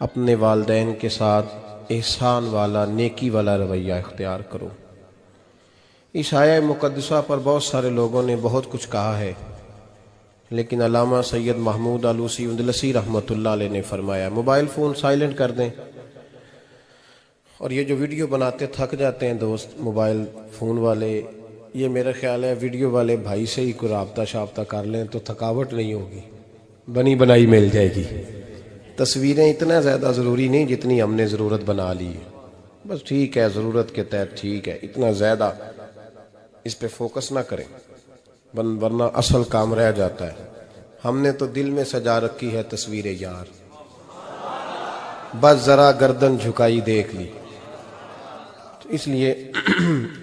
اپنے والدین کے ساتھ احسان والا نیکی والا رویہ اختیار کرو۔ اس آیہ مقدسہ پر بہت سارے لوگوں نے بہت کچھ کہا ہے، لیکن علامہ سید محمود آلوسی اندلسی رحمۃ اللہ علیہ نے فرمایا موبائل فون سائلنٹ کر دیں، اور یہ جو ویڈیو بناتے تھک جاتے ہیں دوست موبائل فون والے، یہ میرا خیال ہے ویڈیو والے بھائی سے ہی کوئی رابطہ شابطہ کر لیں تو تھکاوٹ نہیں ہوگی، بنی بنائی مل جائے گی۔ تصویریں اتنا زیادہ ضروری نہیں جتنی ہم نے ضرورت بنا لی ہے، بس ٹھیک ہے ضرورت کے تحت ٹھیک ہے، اتنا زیادہ اس پہ فوکس نہ کریں ورنہ اصل کام رہ جاتا ہے۔ ہم نے تو دل میں سجا رکھی ہے تصویر یار، بس ذرا گردن جھکائی دیکھ لی، تو اس لیے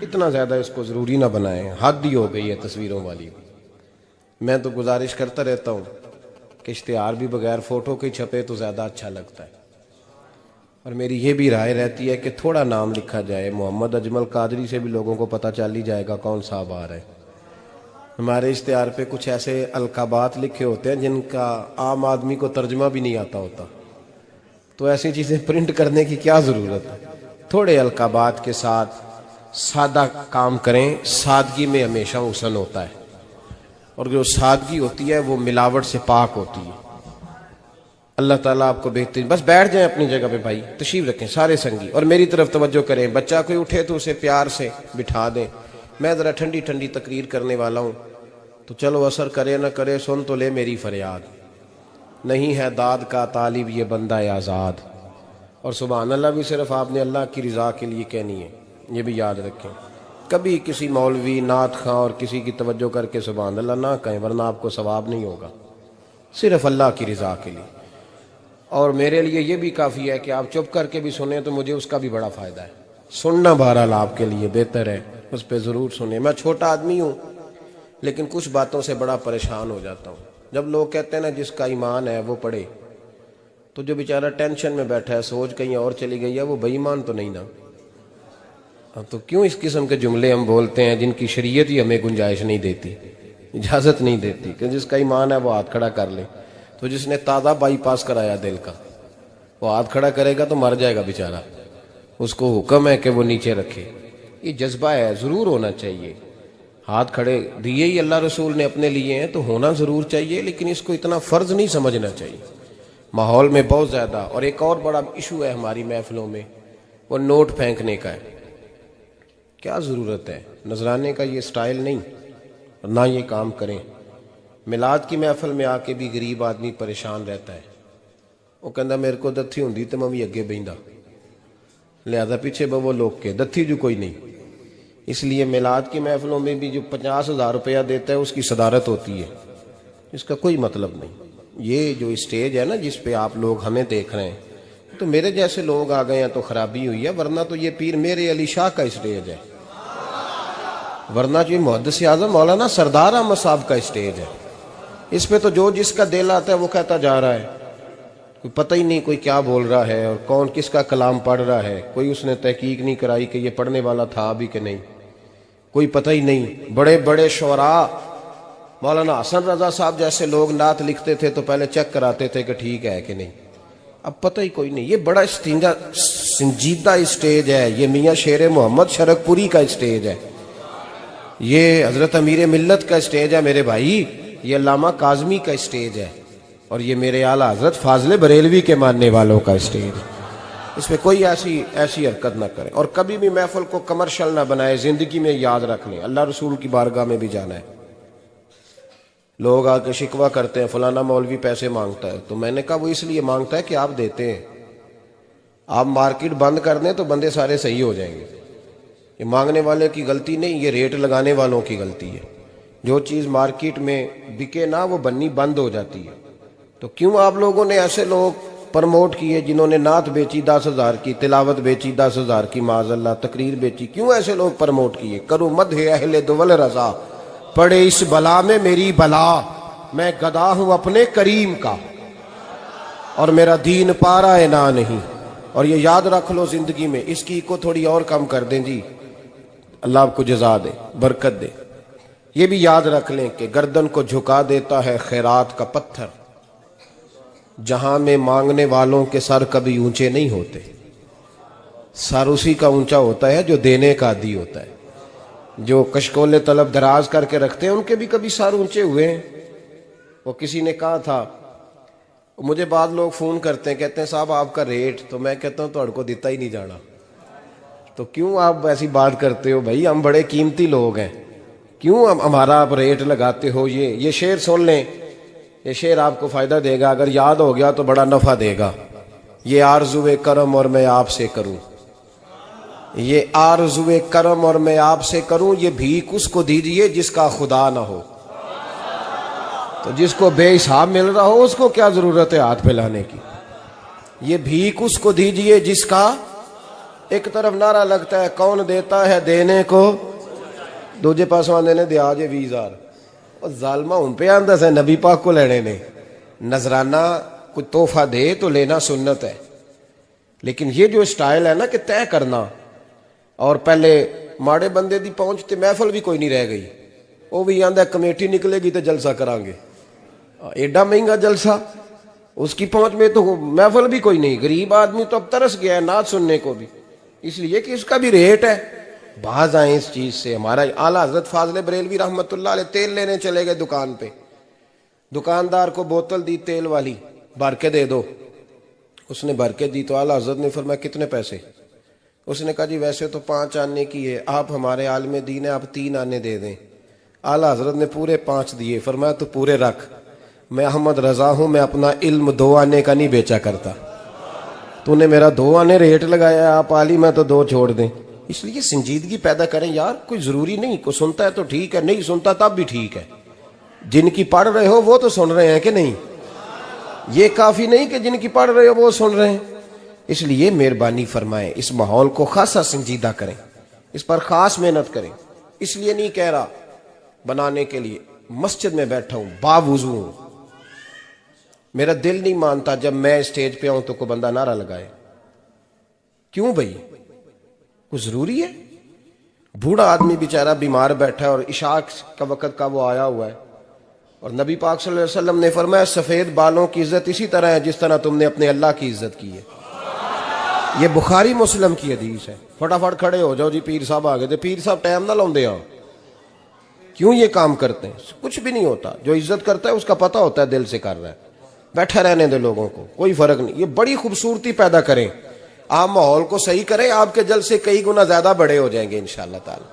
اتنا زیادہ اس کو ضروری نہ بنائیں، حد ہی ہو گئی ہے تصویروں والی۔ میں تو گزارش کرتا رہتا ہوں کہ اشتہار بھی بغیر فوٹو کے چھپے تو زیادہ اچھا لگتا ہے، اور میری یہ بھی رائے رہتی ہے کہ تھوڑا نام لکھا جائے، محمد اجمل قادری سے بھی لوگوں کو پتہ چل ہی جائے گا کون صاحب آ رہا ہے۔ ہمارے اشتہار پہ کچھ ایسے القابات لکھے ہوتے ہیں جن کا عام آدمی کو ترجمہ بھی نہیں آتا ہوتا، تو ایسی چیزیں پرنٹ کرنے کی کیا ضرورت ہے؟ تھوڑے القابات کے ساتھ سادہ کام کریں، سادگی میں ہمیشہ حسن ہوتا ہے، اور جو سادگی ہوتی ہے وہ ملاوٹ سے پاک ہوتی ہے۔ اللہ تعالیٰ آپ کو بہترین، بس بیٹھ جائیں اپنی جگہ پہ بھائی، تشریف رکھیں سارے سنگی، اور میری طرف توجہ کریں۔ بچہ کوئی اٹھے تو اسے پیار سے بٹھا دیں۔ میں ذرا ٹھنڈی ٹھنڈی تقریر کرنے والا ہوں، تو چلو اثر کرے نہ کرے سن تو لے میری فریاد، نہیں ہے داد کا طالب یہ بندہ آزاد، اور سبحان اللہ بھی صرف آپ نے اللہ کی رضا کے لیے کہنی ہے، یہ بھی یاد رکھیں۔ کبھی کسی مولوی نعت خواں اور کسی کی توجہ کر کے سبحان اللہ نہ کہیں، ورنہ آپ کو ثواب نہیں ہوگا، صرف اللہ کی رضا کے لیے۔ اور میرے لیے یہ بھی کافی ہے کہ آپ چپ کر کے بھی سنیں تو مجھے اس کا بھی بڑا فائدہ ہے، سننا بہرحال آپ کے لیے بہتر ہے، اس پہ ضرور سنیں۔ میں چھوٹا آدمی ہوں لیکن کچھ باتوں سے بڑا پریشان ہو جاتا ہوں۔ جب لوگ کہتے ہیں نا جس کا ایمان ہے وہ پڑھے، تو جو بیچارہ ٹینشن میں بیٹھا ہے، سوچ کہیں اور چلی گئی ہے، وہ بے ایمان تو نہیں نا؟ تو کیوں اس قسم کے جملے ہم بولتے ہیں جن کی شریعت ہی ہمیں گنجائش نہیں دیتی، اجازت نہیں دیتی کہ جس کا ایمان ہے وہ ہاتھ کھڑا کر لے؟ تو جس نے تازہ بائی پاس کرایا دل کا، وہ ہاتھ کھڑا کرے گا تو مر جائے گا بیچارہ، اس کو حکم ہے کہ وہ نیچے رکھے۔ یہ جذبہ ہے، ضرور ہونا چاہیے۔ ہاتھ کھڑے دیے ہی اللہ رسول نے اپنے لیے ہیں تو ہونا ضرور چاہیے، لیکن اس کو اتنا فرض نہیں سمجھنا چاہیے۔ ماحول میں بہت زیادہ، اور ایک اور بڑا ایشو ہے ہماری محفلوں میں، وہ نوٹ پھینکنے کا ہے۔ کیا ضرورت ہے؟ نذرانے کا یہ سٹائل نہیں، نہ یہ کام کریں۔ میلاد کی محفل میں آ کے بھی غریب آدمی پریشان رہتا ہے، وہ کہندا میرے کو دتھی ہوندی تو میں بھی اگے بہندا، لہذا پیچھے بو لوگ کے دتھی جو کوئی نہیں۔ اس لیے میلاد کی محفلوں میں بھی جو 50,000 روپیہ دیتا ہے اس کی صدارت ہوتی ہے، اس کا کوئی مطلب نہیں۔ یہ جو اسٹیج ہے نا جس پہ آپ لوگ ہمیں دیکھ رہے ہیں، تو میرے جیسے لوگ آ گئے ہیں تو خرابی ہوئی ہے، ورنہ تو یہ پیر میرے علی شاہ کا اسٹیج ہے، ورنہ جو محدث اعظم مولانا سردار احمد صاحب کا اسٹیج ہے۔ اس پہ تو جو جس کا دل آتا ہے وہ کہتا جا رہا ہے، کوئی پتہ ہی نہیں کوئی کیا بول رہا ہے اور کون کس کا کلام پڑھ رہا ہے، کوئی اس نے تحقیق نہیں کرائی کہ یہ پڑھنے والا تھا بھی کہ نہیں، کوئی پتہ ہی نہیں۔ بڑے بڑے شعراء، مولانا حسن رضا صاحب جیسے لوگ نعت لکھتے تھے تو پہلے چیک کراتے تھے کہ ٹھیک ہے کہ نہیں، اب پتہ ہی کوئی نہیں۔ یہ بڑا سنجیدہ اسٹیج ہے، یہ میاں شیر محمد شرک پوری کا اسٹیج ہے، یہ حضرت امیر ملت کا اسٹیج ہے میرے بھائی، یہ علامہ کاظمی کا اسٹیج ہے، اور یہ میرے اعلیٰ حضرت فاضل بریلوی کے ماننے والوں کا اسٹیج ہے۔ اس میں کوئی ایسی حرکت نہ کریں، اور کبھی بھی محفل کو کمرشل نہ بنائے۔ زندگی میں یاد رکھ لیں اللہ رسول کی بارگاہ میں بھی جانا ہے۔ لوگ آ کے شکوہ کرتے ہیں فلانا مولوی پیسے مانگتا ہے، تو میں نے کہا وہ اس لیے مانگتا ہے کہ آپ دیتے ہیں۔ آپ مارکیٹ بند کر دیں تو بندے سارے صحیح ہو جائیں گے۔ یہ مانگنے والے کی غلطی نہیں، یہ ریٹ لگانے والوں کی غلطی ہے۔ جو چیز مارکیٹ میں بکے نہ وہ بننی بند ہو جاتی ہے۔ تو کیوں آپ لوگوں نے ایسے لوگ پرموٹ کیے جنہوں نے نعت بیچی 10,000 کی، تلاوت بیچی 10,000 کی، معاذ اللہ تقریر بیچی، کیوں ایسے لوگ پرموٹ کیے؟ کرو مدح اہل دول رضا، پڑے اس بلا میں میری بلا، میں گدا ہوں اپنے کریم کا، اور میرا دین پارا ہے نہ نہیں۔ اور یہ یاد رکھ لو زندگی میں، اس کی کو تھوڑی اور کم کر دیں جی، اللہ آپ کو جزا دے، برکت دے۔ یہ بھی یاد رکھ لیں کہ گردن کو جھکا دیتا ہے خیرات کا پتھر، جہاں میں مانگنے والوں کے سر کبھی اونچے نہیں ہوتے، سر اسی کا اونچا ہوتا ہے جو دینے کا عادی ہوتا ہے۔ جو کشکول طلب دراز کر کے رکھتے ہیں ان کے بھی کبھی سر اونچے ہوئے ہیں۔ وہ کسی نے کہا تھا، مجھے بعض لوگ فون کرتے ہیں، کہتے ہیں صاحب آپ کا ریٹ، تو میں کہتا ہوں تہاڈے کو دیتا ہی نہیں جانا، تو کیوں آپ ایسی بات کرتے ہو بھائی، ہم بڑے قیمتی لوگ ہیں، کیوں ہمارا آپ ریٹ لگاتے ہو؟ یہ شعر سن لیں، یہ شعر آپ کو فائدہ دے گا، اگر یاد ہو گیا تو بڑا نفع دے گا۔ یہ آرزو کرم اور میں آپ سے کروں، یہ آرزو کرم اور میں آپ سے کروں، یہ بھیک اس کو دیجئے جس کا خدا نہ ہو۔ تو جس کو بے حساب مل رہا ہو اس کو کیا ضرورت ہے ہاتھ پھیلانے کی؟ یہ بھیک اس کو دیجئے جس کا، ایک طرف نعرہ لگتا ہے کون دیتا ہے دینے کو، دوجے پاس آندے نے دیا جے 20,000، اور ظالمہ ان پہ آندہ سے نبی پاک کو لینے نے۔ نذرانہ کوئی تحفہ دے تو لینا سنت ہے، لیکن یہ جو سٹائل ہے نا کہ طے کرنا، اور پہلے ماڑے بندے دی پہنچتے محفل بھی کوئی نہیں رہ گئی، وہ بھی آندہ کمیٹی نکلے گی تو جلسہ کران گے، ایڈا مہنگا جلسہ، اس کی پہنچ میں تو محفل بھی کوئی نہیں، غریب آدمی تو اب ترس گیا ہے نعت سننے کو بھی، اس لیے کہ اس کا بھی ریٹ ہے۔ باز آئیں اس چیز سے۔ ہمارا اعلیٰ حضرت فاضل بریلوی رحمۃ اللہ علیہ تیل لینے چلے گئے دکان پہ، دکاندار کو بوتل دی تیل والی، بھر کے دے دو، اس نے بھر کے دی تو اعلیٰ حضرت نے فرمایا کتنے پیسے؟ اس نے کہا جی ویسے تو 5 آنے کی ہے، آپ ہمارے عالم دین ہیں، آپ 3 آنے دے دیں۔ اعلیٰ حضرت نے پورے 5 دیے، فرمایا تو پورے رکھ، میں احمد رضا ہوں، میں اپنا علم 2 آنے کا نہیں بیچا کرتا، تو نے میرا 2 آنے ریٹ لگایا، آپ عالم میں تو 2 چھوڑ دیں۔ اس لیے سنجیدگی پیدا کریں یار، کوئی ضروری نہیں، کوئی سنتا ہے تو ٹھیک ہے، نہیں سنتا تب بھی ٹھیک ہے، جن کی پڑھ رہے ہو وہ تو سن رہے ہیں کہ نہیں، یہ کافی نہیں کہ جن کی پڑھ رہے ہو وہ سن رہے ہیں۔ اس لیے مہربانی فرمائیں، اس ماحول کو خاصا سنجیدہ کریں، اس پر خاص محنت کریں۔ اس لیے نہیں کہہ رہا بنانے کے لیے، مسجد میں بیٹھا ہوں باوضو ہوں، میرا دل نہیں مانتا جب میں اسٹیج پہ آؤں تو کوئی بندہ نعرہ لگائے، کیوں بھائی؟ کوئی ضروری ہے؟ بوڑھا آدمی بیچارہ بیمار بیٹھا ہے اور عشاء کا وقت کا وہ آیا ہوا ہے، اور نبی پاک صلی اللہ علیہ وسلم نے فرمایا سفید بالوں کی عزت اسی طرح ہے جس طرح تم نے اپنے اللہ کی عزت کی ہے۔ یہ بخاری مسلم کی حدیث ہے۔ فٹافٹ کھڑے ہو جاؤ جی پیر صاحب آگے تھے، پیر صاحب ٹائم نہ لاؤندے ہاں، کیوں یہ کام کرتے ہیں؟ کچھ بھی نہیں ہوتا، جو عزت کرتا ہے اس کا پتہ ہوتا ہے دل سے کر رہا ہے، بیٹھا رہنے دے لوگوں کو، کوئی فرق نہیں۔ یہ بڑی خوبصورتی پیدا کریں، آپ ماحول کو صحیح کریں، آپ کے جلسے کئی گنا زیادہ بڑے ہو جائیں گے انشاءاللہ تعالی۔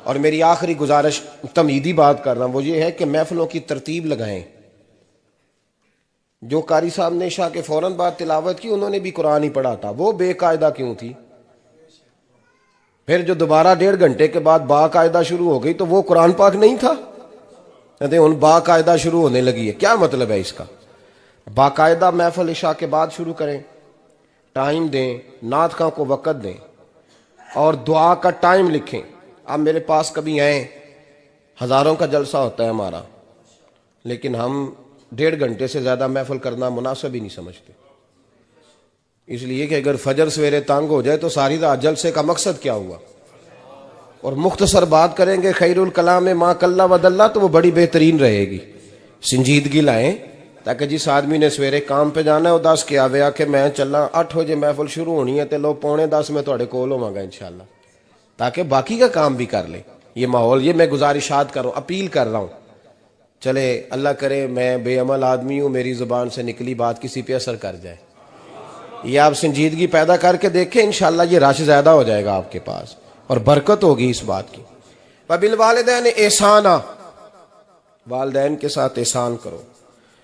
اور میری آخری گزارش، تمہیدی بات کر رہا ہوں، وہ یہ ہے کہ محفلوں کی ترتیب لگائیں۔ جو قاری صاحب نے عشاء کے فوراً بعد تلاوت کی انہوں نے بھی قرآن ہی پڑھا تھا، وہ بے قاعدہ کیوں تھی؟ پھر جو دوبارہ 1.5 گھنٹے کے بعد باقاعدہ شروع ہو گئی تو وہ قرآن پاک نہیں تھا؟ کہتے ہیں ان باقاعدہ شروع ہونے لگی ہے، کیا مطلب ہے اس کا؟ باقاعدہ محفل عشاء کے بعد شروع کریں، ٹائم دیں، نعت خواں کو وقت دیں، اور دعا کا ٹائم لکھیں۔ آپ میرے پاس کبھی آئیں، ہزاروں کا جلسہ ہوتا ہے ہمارا، لیکن ہم 1.5 گھنٹے سے زیادہ محفل کرنا مناسب ہی نہیں سمجھتے، اس لیے کہ اگر فجر سویرے تنگ ہو جائے تو ساری رات جلسے کا مقصد کیا ہوا؟ اور مختصر بات کریں گے، خیر الکلام ما قل و دل، تو وہ بڑی بہترین رہے گی۔ سنجیدگی لائیں، تاکہ جس آدمی نے سویرے کام پہ جانا ہے وہ 10 کے آوے کہ میں چلا 8 بجے محفل شروع ہونی ہے تے لو 9:45 میں تھوڑے کول ہوواں گا انشاءاللہ، تاکہ باقی کا کام بھی کر لیں۔ یہ ماحول، یہ میں گزارشات کر رہا ہوں، اپیل کر رہا ہوں۔ چلے اللہ کرے میں بے عمل آدمی ہوں، میری زبان سے نکلی بات کسی پہ اثر کر جائے، یہ آپ سنجیدگی پیدا کر کے دیکھیں، انشاءاللہ یہ رش زیادہ ہو جائے گا آپ کے پاس اور برکت ہوگی اس بات کی۔ وبالوالدین احسانا، والدین کے ساتھ احسان کرو۔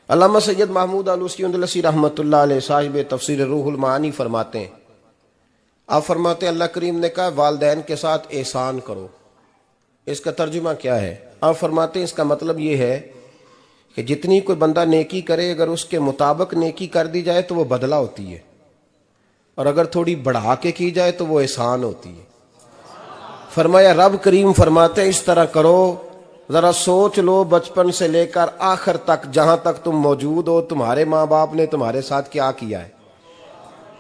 علامہ سید محمود آلوسی اندلسی رحمۃ اللہ علیہ صاحب تفسیر روح المعانی فرماتے ہیں، آپ فرماتے ہیں اللہ کریم نے کہا والدین کے ساتھ احسان کرو، اس کا ترجمہ کیا ہے؟ آپ فرماتے ہیں اس کا مطلب یہ ہے کہ جتنی کوئی بندہ نیکی کرے اگر اس کے مطابق نیکی کر دی جائے تو وہ بدلہ ہوتی ہے، اور اگر تھوڑی بڑھا کے کی جائے تو وہ احسان ہوتی ہے۔ فرمایا رب کریم فرماتے ہیں اس طرح کرو، ذرا سوچ لو بچپن سے لے کر آخر تک جہاں تک تم موجود ہو تمہارے ماں باپ نے تمہارے ساتھ کیا کیا ہے،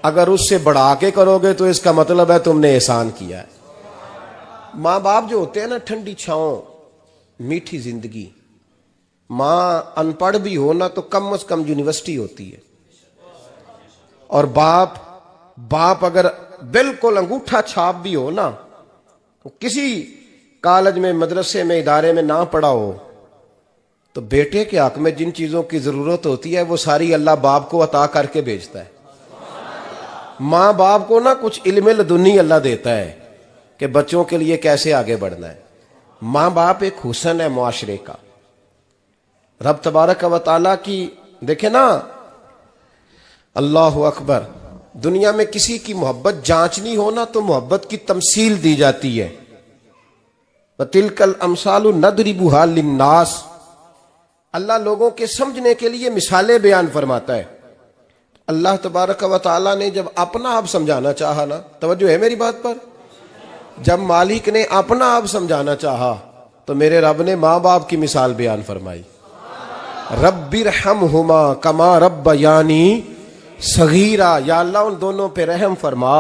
اگر اس سے بڑھا کے کرو گے تو اس کا مطلب ہے تم نے احسان کیا ہے۔ ماں باپ جو ہوتے ہیں نا، ٹھنڈی چھاؤں، میٹھی زندگی، ماں ان پڑھ بھی ہو نا تو کم از کم یونیورسٹی ہوتی ہے، اور باپ اگر بالکل انگوٹھا چھاپ بھی ہو نا، کسی کالج میں، مدرسے میں، ادارے میں نہ پڑھا ہو، تو بیٹے کے حق میں جن چیزوں کی ضرورت ہوتی ہے وہ ساری اللہ باپ کو عطا کر کے بھیجتا ہے۔ ماں باپ کو نا کچھ علم لدنی اللہ دیتا ہے کہ بچوں کے لیے کیسے آگے بڑھنا ہے۔ ماں باپ ایک حسن ہے معاشرے کا۔ رب تبارک و تعالیٰ کی دیکھیں نا، اللہ اکبر، دنیا میں کسی کی محبت جانچنی ہو نا تو محبت کی تمثیل دی جاتی ہے۔ وَتِلْكَ الْأَمْثَالُ نَضْرِبُهَا لِلنَّاسِ، اللہ لوگوں کے سمجھنے کے لیے مثالیں بیان فرماتا ہے۔ اللہ تبارک و تعالیٰ نے جب اپنا آپ سمجھانا چاہا نا، توجہ ہے میری بات پر، جب مالک نے اپنا آپ سمجھانا چاہا تو میرے رب نے ماں باپ کی مثال بیان فرمائی۔ رب ارحمہما کما ربیانی صغیرا، یا اللہ ان دونوں پہ رحم فرما۔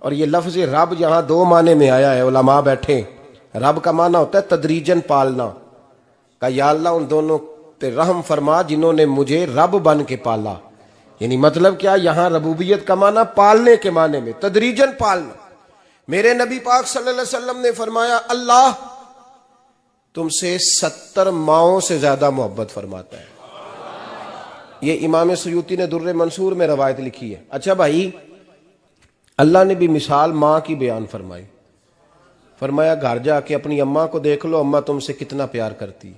اور یہ لفظ رب یہاں دو معنی میں آیا ہے، علماء بیٹھے۔ رب کا معنی ہوتا ہے تدریجن پالنا، کہ یا اللہ ان دونوں پہ رحم فرما جنہوں نے مجھے رب بن کے پالا۔ یعنی مطلب کیا، یہاں ربوبیت کا معنی پالنے کے معنی میں، تدریجن پالنا۔ میرے نبی پاک صلی اللہ علیہ وسلم نے فرمایا اللہ تم سے 70 ماؤں سے زیادہ محبت فرماتا ہے۔ یہ امام سیوطی نے در منصور میں روایت لکھی ہے۔ اچھا بھائی، اللہ نے بھی مثال ماں کی بیان فرمائی، فرمایا گھر جا کے اپنی اماں کو دیکھ لو، اماں تم سے کتنا پیار کرتی،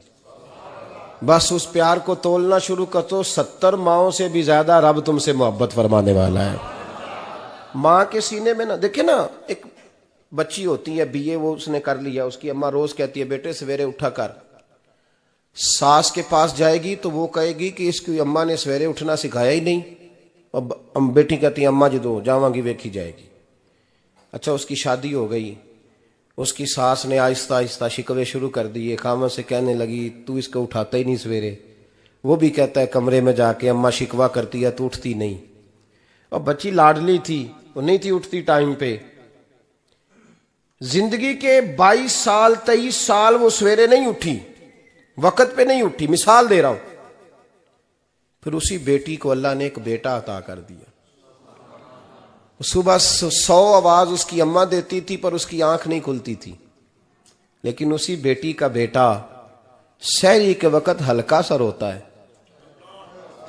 بس اس پیار کو تولنا شروع کر تو 70 ماؤں سے بھی زیادہ رب تم سے محبت فرمانے والا ہے۔ ماں کے سینے میں نا، دیکھیں نا، ایک بچی ہوتی ہے BA، وہ اس نے کر لیا، اس کی اماں روز کہتی ہے بیٹے سویرے اٹھا کر۔ ساس کے پاس جائے گی تو وہ کہے گی کہ اس کی اماں نے سویرے اٹھنا سکھایا ہی نہیں، اور بیٹی کہتی ہے اماں جدو جاواں گی ویکھی جائے گی۔ اچھا اس کی شادی ہو گئی، اس کی ساس نے آہستہ آہستہ شکوے شروع کر دیے، خامن سے کہنے لگی تو اس کو اٹھاتا ہی نہیں سویرے۔ وہ بھی کہتا ہے کمرے میں جا کے اماں شکوہ کرتی ہے تو اٹھتی نہیں، اور بچی لاڈلی تھی، وہ نہیں تھی اٹھتی ٹائم پہ۔ زندگی کے 22 سال 23 سال وہ سویرے نہیں اٹھی، وقت پہ نہیں اٹھی، مثال دے رہا ہوں۔ پھر اسی بیٹی کو اللہ نے ایک بیٹا عطا کر دیا۔ صبح 100 آواز اس کی اماں دیتی تھی پر اس کی آنکھ نہیں کھلتی تھی، لیکن اسی بیٹی کا بیٹا سحری کے وقت ہلکا سا روتا ہے،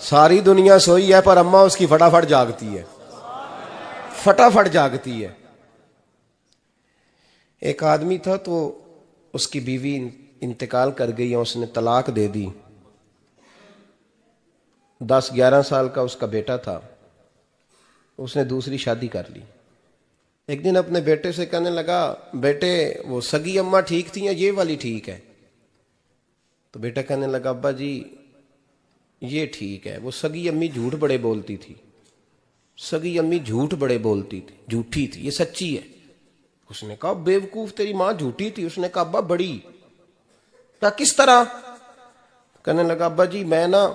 ساری دنیا سوئی ہے پر اماں اس کی فٹافٹ جاگتی ہے، فٹافٹ جاگتی ہے۔ ایک آدمی تھا تو اس کی بیوی انتقال کر گئی اور اس نے طلاق دے دی۔ 10-11 سال کا اس کا بیٹا تھا، اس نے دوسری شادی کر لی۔ ایک دن اپنے بیٹے سے کہنے لگا بیٹے وہ سگی اماں ٹھیک تھی یا یہ والی ٹھیک ہے؟ تو بیٹا کہنے لگا ابا جی یہ ٹھیک ہے، وہ سگی امی جھوٹ بڑے بولتی تھی، سگی امی جھوٹ بڑے بولتی تھی، جھوٹی تھی، یہ سچی ہے۔ اس نے کہا بیوقوف تیری ماں جھوٹی تھی؟ اس نے کہا ابا بڑی۔ کہا کس طرح؟ کہنے لگا ابا جی میں نا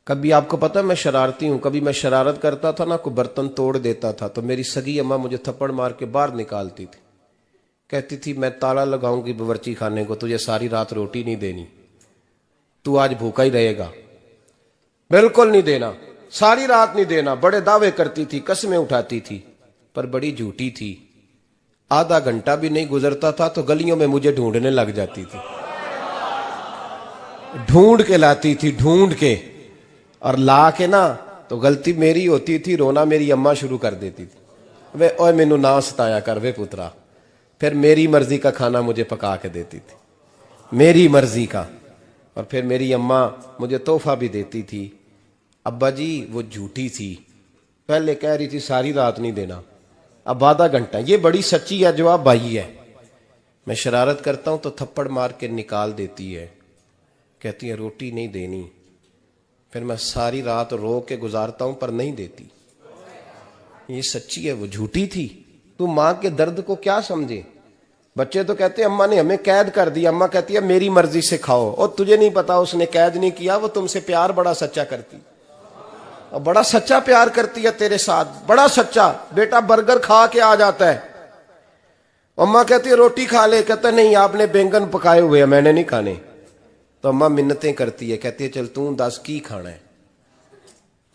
کبھی، آپ کو پتہ میں شرارتی ہوں، کبھی میں شرارت کرتا تھا نا، کوئی برتن توڑ دیتا تھا تو میری سگی اماں مجھے تھپڑ مار کے باہر نکالتی تھی، کہتی تھی میں تالا لگاؤں گی باورچی خانے کو، تجھے ساری رات روٹی نہیں دینی، تو آج بھوکا ہی رہے گا، بالکل نہیں دینا، ساری رات نہیں دینا۔ بڑے دعوے کرتی تھی، قسمیں اٹھاتی تھی، پر بڑی جھوٹی تھی۔ آدھا گھنٹہ بھی نہیں گزرتا تھا تو گلیوں میں مجھے ڈھونڈنے لگ جاتی تھی، ڈھونڈ کے لاتی تھی، ڈھونڈ کے، اور لا کے نا تو غلطی میری ہوتی تھی، رونا میری اماں شروع کر دیتی تھی، وے اوے مینوں نہ ستایا کر وے پترا۔ پھر میری مرضی کا کھانا مجھے پکا کے دیتی تھی، میری مرضی کا، اور پھر میری اماں مجھے تحفہ بھی دیتی تھی۔ ابا جی وہ جھوٹی تھی، پہلے کہہ رہی تھی ساری رات نہیں دینا، اب آدھا گھنٹہ۔ یہ بڑی سچی ہے جواب بھائی ہے، میں شرارت کرتا ہوں تو تھپڑ مار کے نکال دیتی ہے، کہتی ہے روٹی نہیں دینی، پھر میں ساری رات رو کے گزارتا ہوں پر نہیں دیتی۔ یہ سچی ہے، وہ جھوٹی تھی۔ تو ماں کے درد کو کیا سمجھے؟ بچے تو کہتے ہیں اماں نے ہمیں قید کر دیا، اماں کہتی ہے میری مرضی سے کھاؤ، اور تجھے نہیں پتا اس نے قید نہیں کیا، وہ تم سے پیار بڑا سچا کرتی، اور بڑا سچا پیار کرتی ہے تیرے ساتھ، بڑا سچا۔ بیٹا برگر کھا کے آ جاتا ہے، اماں کہتی ہے روٹی کھا لے، کہتا ہے نہیں آپ نے بینگن پکائے ہوئے ہیں میں نے نہیں کھانے، تو اماں منتیں کرتی ہے، کہتی ہے چل توں دس کی کھانا ہے؟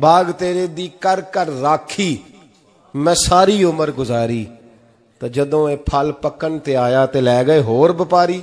ਬਾਗ ਤੇਰੇ ਦੀ ਕਰ ਕਰ ਰਾਖੀ ਮੈਂ ਸਾਰੀ ਉਮਰ ਗੁਜ਼ਾਰੀ। ਤਾਂ ਜਦੋਂ ਇਹ ਫਲ ਪੱਕਣ ਤੇ ਆਇਆ ਤੇ ਲੈ ਗਏ ਹੋਰ ਵਪਾਰੀ।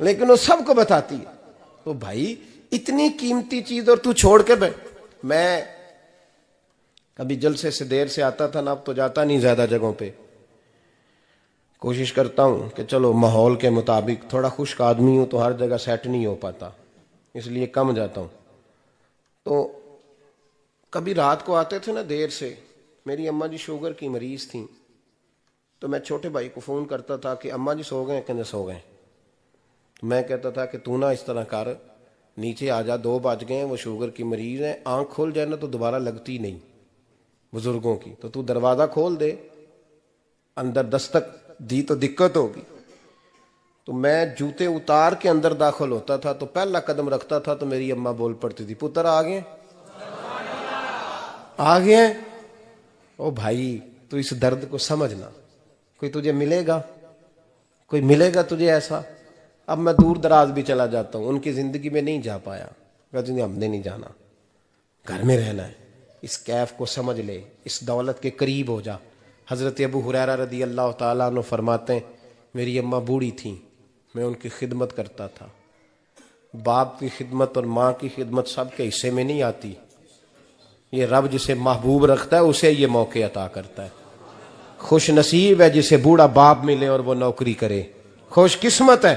لیکن وہ سب کو بتاتی ہے. تو بھائی اتنی قیمتی چیز اور تو چھوڑ کے میں کبھی جلسے سے دیر سے آتا تھا نا، اب تو جاتا نہیں زیادہ جگہوں پہ. کوشش کرتا ہوں کہ چلو ماحول کے مطابق، تھوڑا خشک آدمی ہوں تو ہر جگہ سیٹ نہیں ہو پاتا، اس لیے کم جاتا ہوں. تو کبھی رات کو آتے تھے نا دیر سے، میری اماں جی شوگر کی مریض تھیں، تو میں چھوٹے بھائی کو فون کرتا تھا کہ اماں جی سو گئے کہ نہیں سو گئے. میں کہتا تھا کہ تو نہ اس طرح کر، نیچے آ جا، 2 بج گئے ہیں، وہ شوگر کی مریض ہیں، آنکھ کھول جائے نا تو دوبارہ لگتی نہیں بزرگوں کی، تو دروازہ کھول دے، اندر دستک دی تو دقت ہوگی. تو میں جوتے اتار کے اندر داخل ہوتا تھا تو پہلا قدم رکھتا تھا تو میری اماں بول پڑتی تھی، پتر آ گئے آ گئے. او بھائی تو اس درد کو سمجھنا، کوئی تجھے ملے گا، کوئی ملے گا تجھے ایسا. اب میں دور دراز بھی چلا جاتا ہوں، ان کی زندگی میں نہیں جا پایا، کہتے ہیں ہم نے نہیں جانا، گھر میں رہنا ہے. اس کیف کو سمجھ لے، اس دولت کے قریب ہو جا. حضرت ابو ہریرہ رضی اللہ تعالیٰ عنہ فرماتے ہیں میری اماں بوڑھی تھیں، میں ان کی خدمت کرتا تھا. باپ کی خدمت اور ماں کی خدمت سب کے حصے میں نہیں آتی، یہ رب جسے محبوب رکھتا ہے اسے یہ موقع عطا کرتا ہے. خوش نصیب ہے جسے بوڑھا باپ ملے اور وہ نوکری کرے، خوش قسمت ہے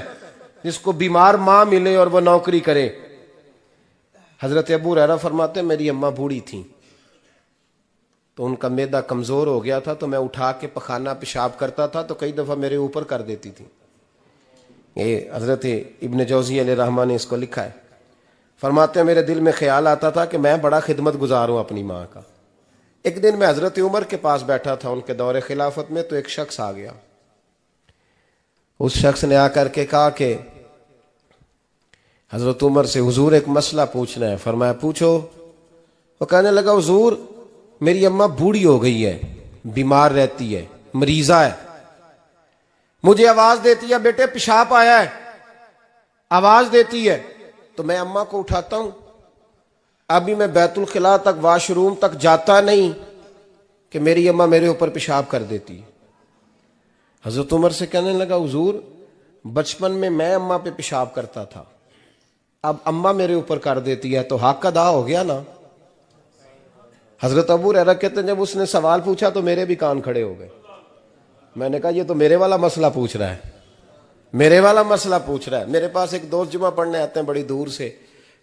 جس کو بیمار ماں ملے اور وہ نوکری کرے. حضرت ابو ہریرہ فرماتے ہیں میری اماں بوڑھی تھیں تو ان کا معدہ کمزور ہو گیا تھا، تو میں اٹھا کے پخانہ پیشاب کرتا تھا تو کئی دفعہ میرے اوپر کر دیتی تھی. یہ حضرت ابن جوزی علیہ رحمٰن نے اس کو لکھا ہے. فرماتے ہیں میرے دل میں خیال آتا تھا کہ میں بڑا خدمت گزار ہوں اپنی ماں کا. ایک دن میں حضرت عمر کے پاس بیٹھا تھا ان کے دور خلافت میں، تو ایک شخص آ گیا. اس شخص نے آ کر کے کہا کہ حضرت عمر سے حضور ایک مسئلہ پوچھنا ہے. فرمایا پوچھو. وہ کہنے لگا حضور میری اماں بوڑھی ہو گئی ہے، بیمار رہتی ہے، مریضہ ہے، مجھے آواز دیتی ہے بیٹے پیشاب آیا ہے، آواز دیتی ہے تو میں اماں کو اٹھاتا ہوں. ابھی میں بیت الخلاء تک، واش روم تک جاتا نہیں کہ میری اماں میرے اوپر پیشاب کر دیتی ہے. حضرت عمر سے کہنے لگا حضور بچپن میں اماں پہ پیشاب کرتا تھا، اب اماں میرے اوپر کر دیتی ہے تو حق ادا ہو گیا نا. حضرت ابو ہریرہ کہتے ہیں جب اس نے سوال پوچھا تو میرے بھی کان کھڑے ہو گئے. میں نے کہا یہ تو میرے والا مسئلہ پوچھ رہا ہے، میرے والا مسئلہ پوچھ رہا ہے. میرے پاس ایک دوست جمعہ پڑھنے آتے ہیں بڑی دور سے،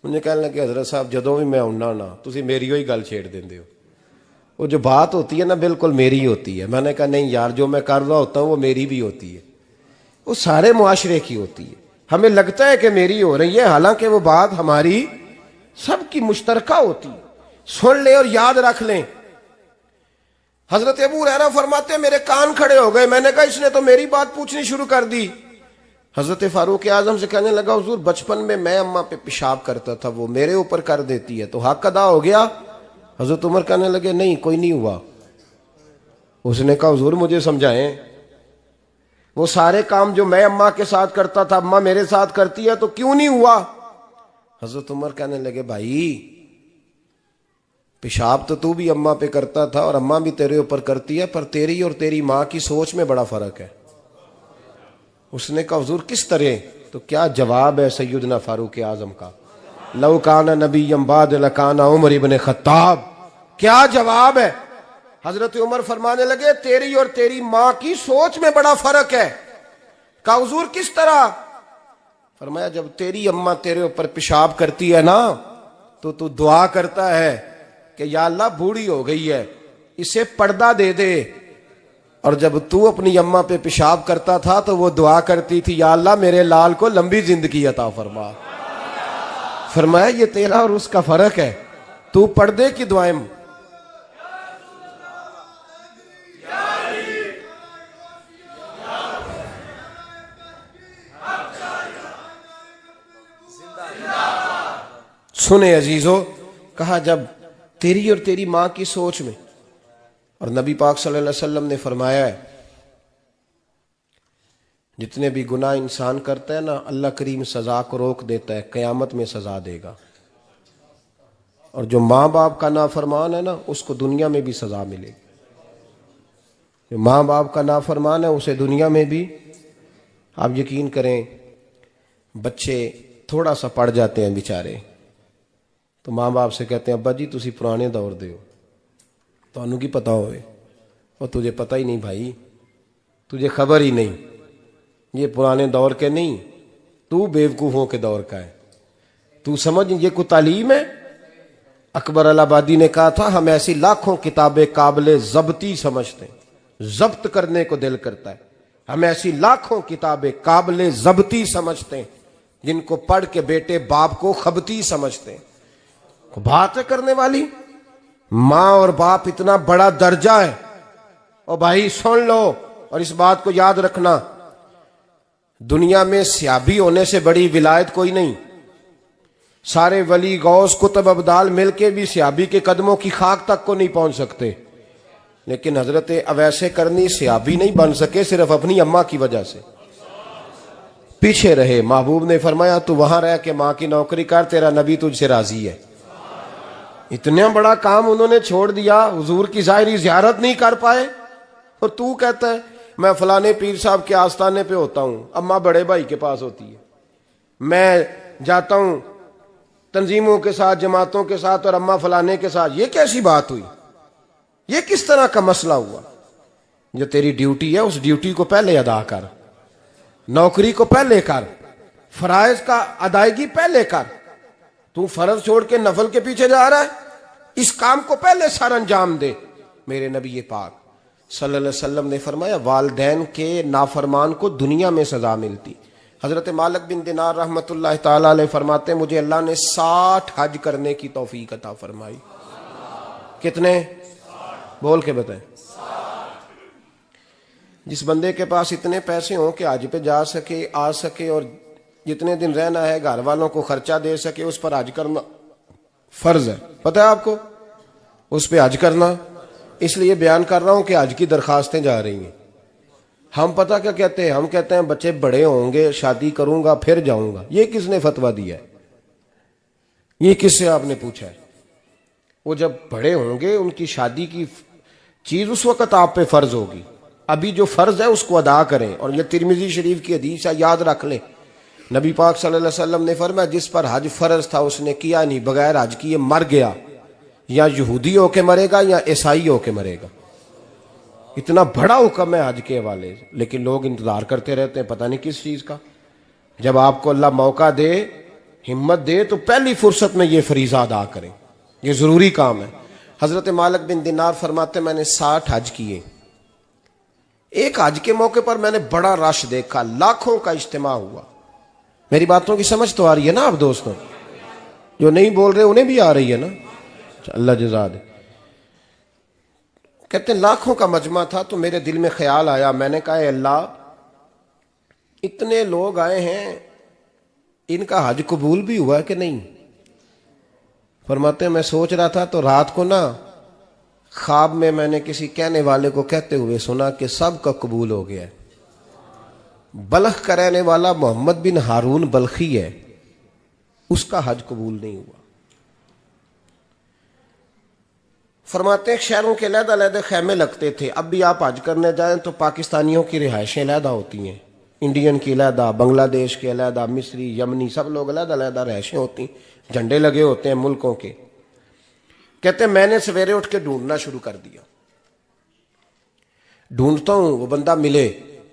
مجھے کہنے لگے حضرت صاحب جدوں بھی میں آنا نا تسی میری ہوئی گل چھیڑ دیندے ہو، وہ جو بات ہوتی ہے نا بالکل میری ہوتی ہے. میں نے کہا نہیں یار جو میں کر رہا ہوتا ہوں وہ میری بھی ہوتی ہے، وہ سارے معاشرے کی ہوتی ہے. ہمیں لگتا ہے کہ میری ہو رہی ہے، حالانکہ وہ بات ہماری سب کی مشترکہ ہوتی ہے. سن لیں اور یاد رکھ لیں. حضرت ابو ہریرہ فرماتے ہیں میرے کان کھڑے ہو گئے. میں نے کہا اس نے تو میری بات پوچھنی شروع کر دی. حضرت فاروق اعظم سے کہنے لگا حضور بچپن میں اماں پہ پیشاب کرتا تھا، وہ میرے اوپر کر دیتی ہے تو حق ادا ہو گیا. حضرت عمر کہنے لگے نہیں کوئی نہیں ہوا. اس نے کہا حضور مجھے سمجھائیں، وہ سارے کام جو میں اماں کے ساتھ کرتا تھا اماں میرے ساتھ کرتی ہے تو کیوں نہیں ہوا. حضرت عمر کہنے لگے بھائی پیشاب تو بھی اماں پہ کرتا تھا اور اماں بھی تیرے اوپر کرتی ہے، پر تیری اور تیری ماں کی سوچ میں بڑا فرق ہے. اس نے کہا حضور کس طرح؟ تو کیا جواب ہے سیدنا فاروق اعظم کا، لو کان نبی بعد لکان عمر ابن خطاب. کیا جواب ہے؟ حضرت عمر فرمانے لگے تیری اور تیری ماں کی سوچ میں بڑا فرق ہے. کہا حضور کس طرح؟ فرمایا جب تیری اماں تیرے اوپر پیشاب کرتی ہے نا تو دعا کرتا ہے کہ یا اللہ بوڑھی ہو گئی ہے اسے پردہ دے دے، اور جب تو اپنی اماں پہ پیشاب کرتا تھا تو وہ دعا کرتی تھی یا اللہ میرے لال کو لمبی زندگی عطا فرما. فرمایا یہ تیرا اور اس کا فرق ہے، تو پردے کی دعائیں. سنے عزیزو، کہا جب تیری اور تیری ماں کی سوچ میں، اور نبی پاک صلی اللہ علیہ وسلم نے فرمایا ہے جتنے بھی گناہ انسان کرتا ہے نا اللہ کریم سزا کو روک دیتا ہے، قیامت میں سزا دے گا. اور جو ماں باپ کا نافرمان ہے نا اس کو دنیا میں بھی سزا ملے گی. جو ماں باپ کا نافرمان ہے اسے دنیا میں بھی، آپ یقین کریں بچے تھوڑا سا پڑ جاتے ہیں بیچارے تو ماں باپ سے کہتے ہیں ابا جی تسی پرانے دور دے ہو تانوں کی پتا ہوئے اور تجھے پتہ ہی نہیں بھائی تجھے خبر ہی نہیں یہ پرانے دور کے نہیں تو بیوقوفوں کے دور کا ہے تو سمجھ یہ کوئی تعلیم ہے اکبر الہآبادی نے کہا تھا ہم ایسی لاکھوں کتابیں قابل ضبطی سمجھتے ہیں ضبط کرنے کو دل کرتا ہے ہم ایسی لاکھوں کتابیں قابل ضبطی سمجھتے ہیں جن کو پڑھ کے بیٹے باپ کو خبتی سمجھتے ہیں بات کرنے والی ماں اور باپ اتنا بڑا درجہ ہے اور بھائی سن لو اور اس بات کو یاد رکھنا دنیا میں سیابی ہونے سے بڑی ولایت کوئی نہیں سارے ولی غوث کتب ابدال مل کے بھی سیابی کے قدموں کی خاک تک کو نہیں پہنچ سکتے لیکن حضرت اویس کرنی سیابی نہیں بن سکے صرف اپنی اماں کی وجہ سے پیچھے رہے محبوب نے فرمایا تو وہاں رہ کے ماں کی نوکری کر تیرا نبی تجھ سے راضی ہے اتنا بڑا کام انہوں نے چھوڑ دیا حضور کی ظاہری زیارت نہیں کر پائے اور تو کہتا ہے میں فلانے پیر صاحب کے آستانے پہ ہوتا ہوں اماں بڑے بھائی کے پاس ہوتی ہے میں جاتا ہوں تنظیموں کے ساتھ جماعتوں کے ساتھ اور اماں فلانے کے ساتھ یہ کیسی بات ہوئی یہ کس طرح کا مسئلہ ہوا جو تیری ڈیوٹی ہے اس ڈیوٹی کو پہلے ادا کر نوکری کو پہلے کر فرائض کا ادائیگی پہلے کر تو فرض چھوڑ کے نفل کے پیچھے جا رہا ہے اس کام کو پہلے سر انجام دے میرے نبی پاک صلی اللہ علیہ وسلم نے فرمایا والدین کے نافرمان کو دنیا میں سزا ملتی حضرت مالک بن دینار رحمت اللہ تعالی علیہ فرماتے ہیں مجھے اللہ نے 60 حج کرنے کی توفیق عطا فرمائی کتنے بول کے بتائیں جس بندے کے پاس اتنے پیسے ہوں کہ حج پہ جا سکے آ سکے اور جتنے دن رہنا ہے گھر والوں کو خرچہ دے سکے اس پر حج کرنا فرض ہے پتہ ہے آپ کو اس پہ حج کرنا اس لیے بیان کر رہا ہوں کہ حج کی درخواستیں جا رہی ہیں ہم پتہ کیا کہتے ہیں ہم کہتے ہیں بچے بڑے ہوں گے شادی کروں گا پھر جاؤں گا یہ کس نے فتویٰ دیا ہے یہ کس سے آپ نے پوچھا ہے وہ جب بڑے ہوں گے ان کی شادی کی چیز اس وقت آپ پہ فرض ہوگی ابھی جو فرض ہے اس کو ادا کریں اور یہ ترمذی شریف کی حدیث ہے یاد رکھ لیں نبی پاک صلی اللہ علیہ وسلم نے فرمایا جس پر حج فرض تھا اس نے کیا نہیں بغیر حج کیے مر گیا یا یہودی ہو کے مرے گا یا عیسائی ہو کے مرے گا اتنا بڑا حکم ہے حج کے حوالے سے لیکن لوگ انتظار کرتے رہتے ہیں پتہ نہیں کس چیز کا جب آپ کو اللہ موقع دے ہمت دے تو پہلی فرصت میں یہ فریضہ ادا کریں یہ ضروری کام ہے حضرت مالک بن دینار فرماتے میں نے 60 حج کیے ایک حج کے موقع پر میں نے بڑا رش دیکھا لاکھوں کا اجتماع ہوا میری باتوں کی سمجھ تو آ رہی ہے نا آپ دوستوں جو نہیں بول رہے انہیں بھی آ رہی ہے نا اللہ جزا دے کہتے ہیں لاکھوں کا مجمع تھا تو میرے دل میں خیال آیا میں نے کہا اے اللہ اتنے لوگ آئے ہیں ان کا حج قبول بھی ہوا کہ نہیں فرماتے ہیں میں سوچ رہا تھا تو رات کو نا خواب میں نے کسی کہنے والے کو کہتے ہوئے سنا کہ سب کا قبول ہو گیا ہے بلخ کا رہنے والا محمد بن ہارون بلخی ہے اس کا حج قبول نہیں ہوا فرماتے ہیں شہروں کے علیحدہ علیحدہ خیمے لگتے تھے اب بھی آپ حج کرنے جائیں تو پاکستانیوں کی رہائشیں علیحدہ ہوتی ہیں انڈین کی علیحدہ بنگلہ دیش کے علیحدہ مصری یمنی سب لوگ علیحدہ علیحدہ رہائشیں ہوتی ہیں جھنڈے لگے ہوتے ہیں ملکوں کے کہتے ہیں میں نے سویرے اٹھ کے ڈھونڈنا شروع کر دیا ڈھونڈتا ہوں وہ بندہ ملے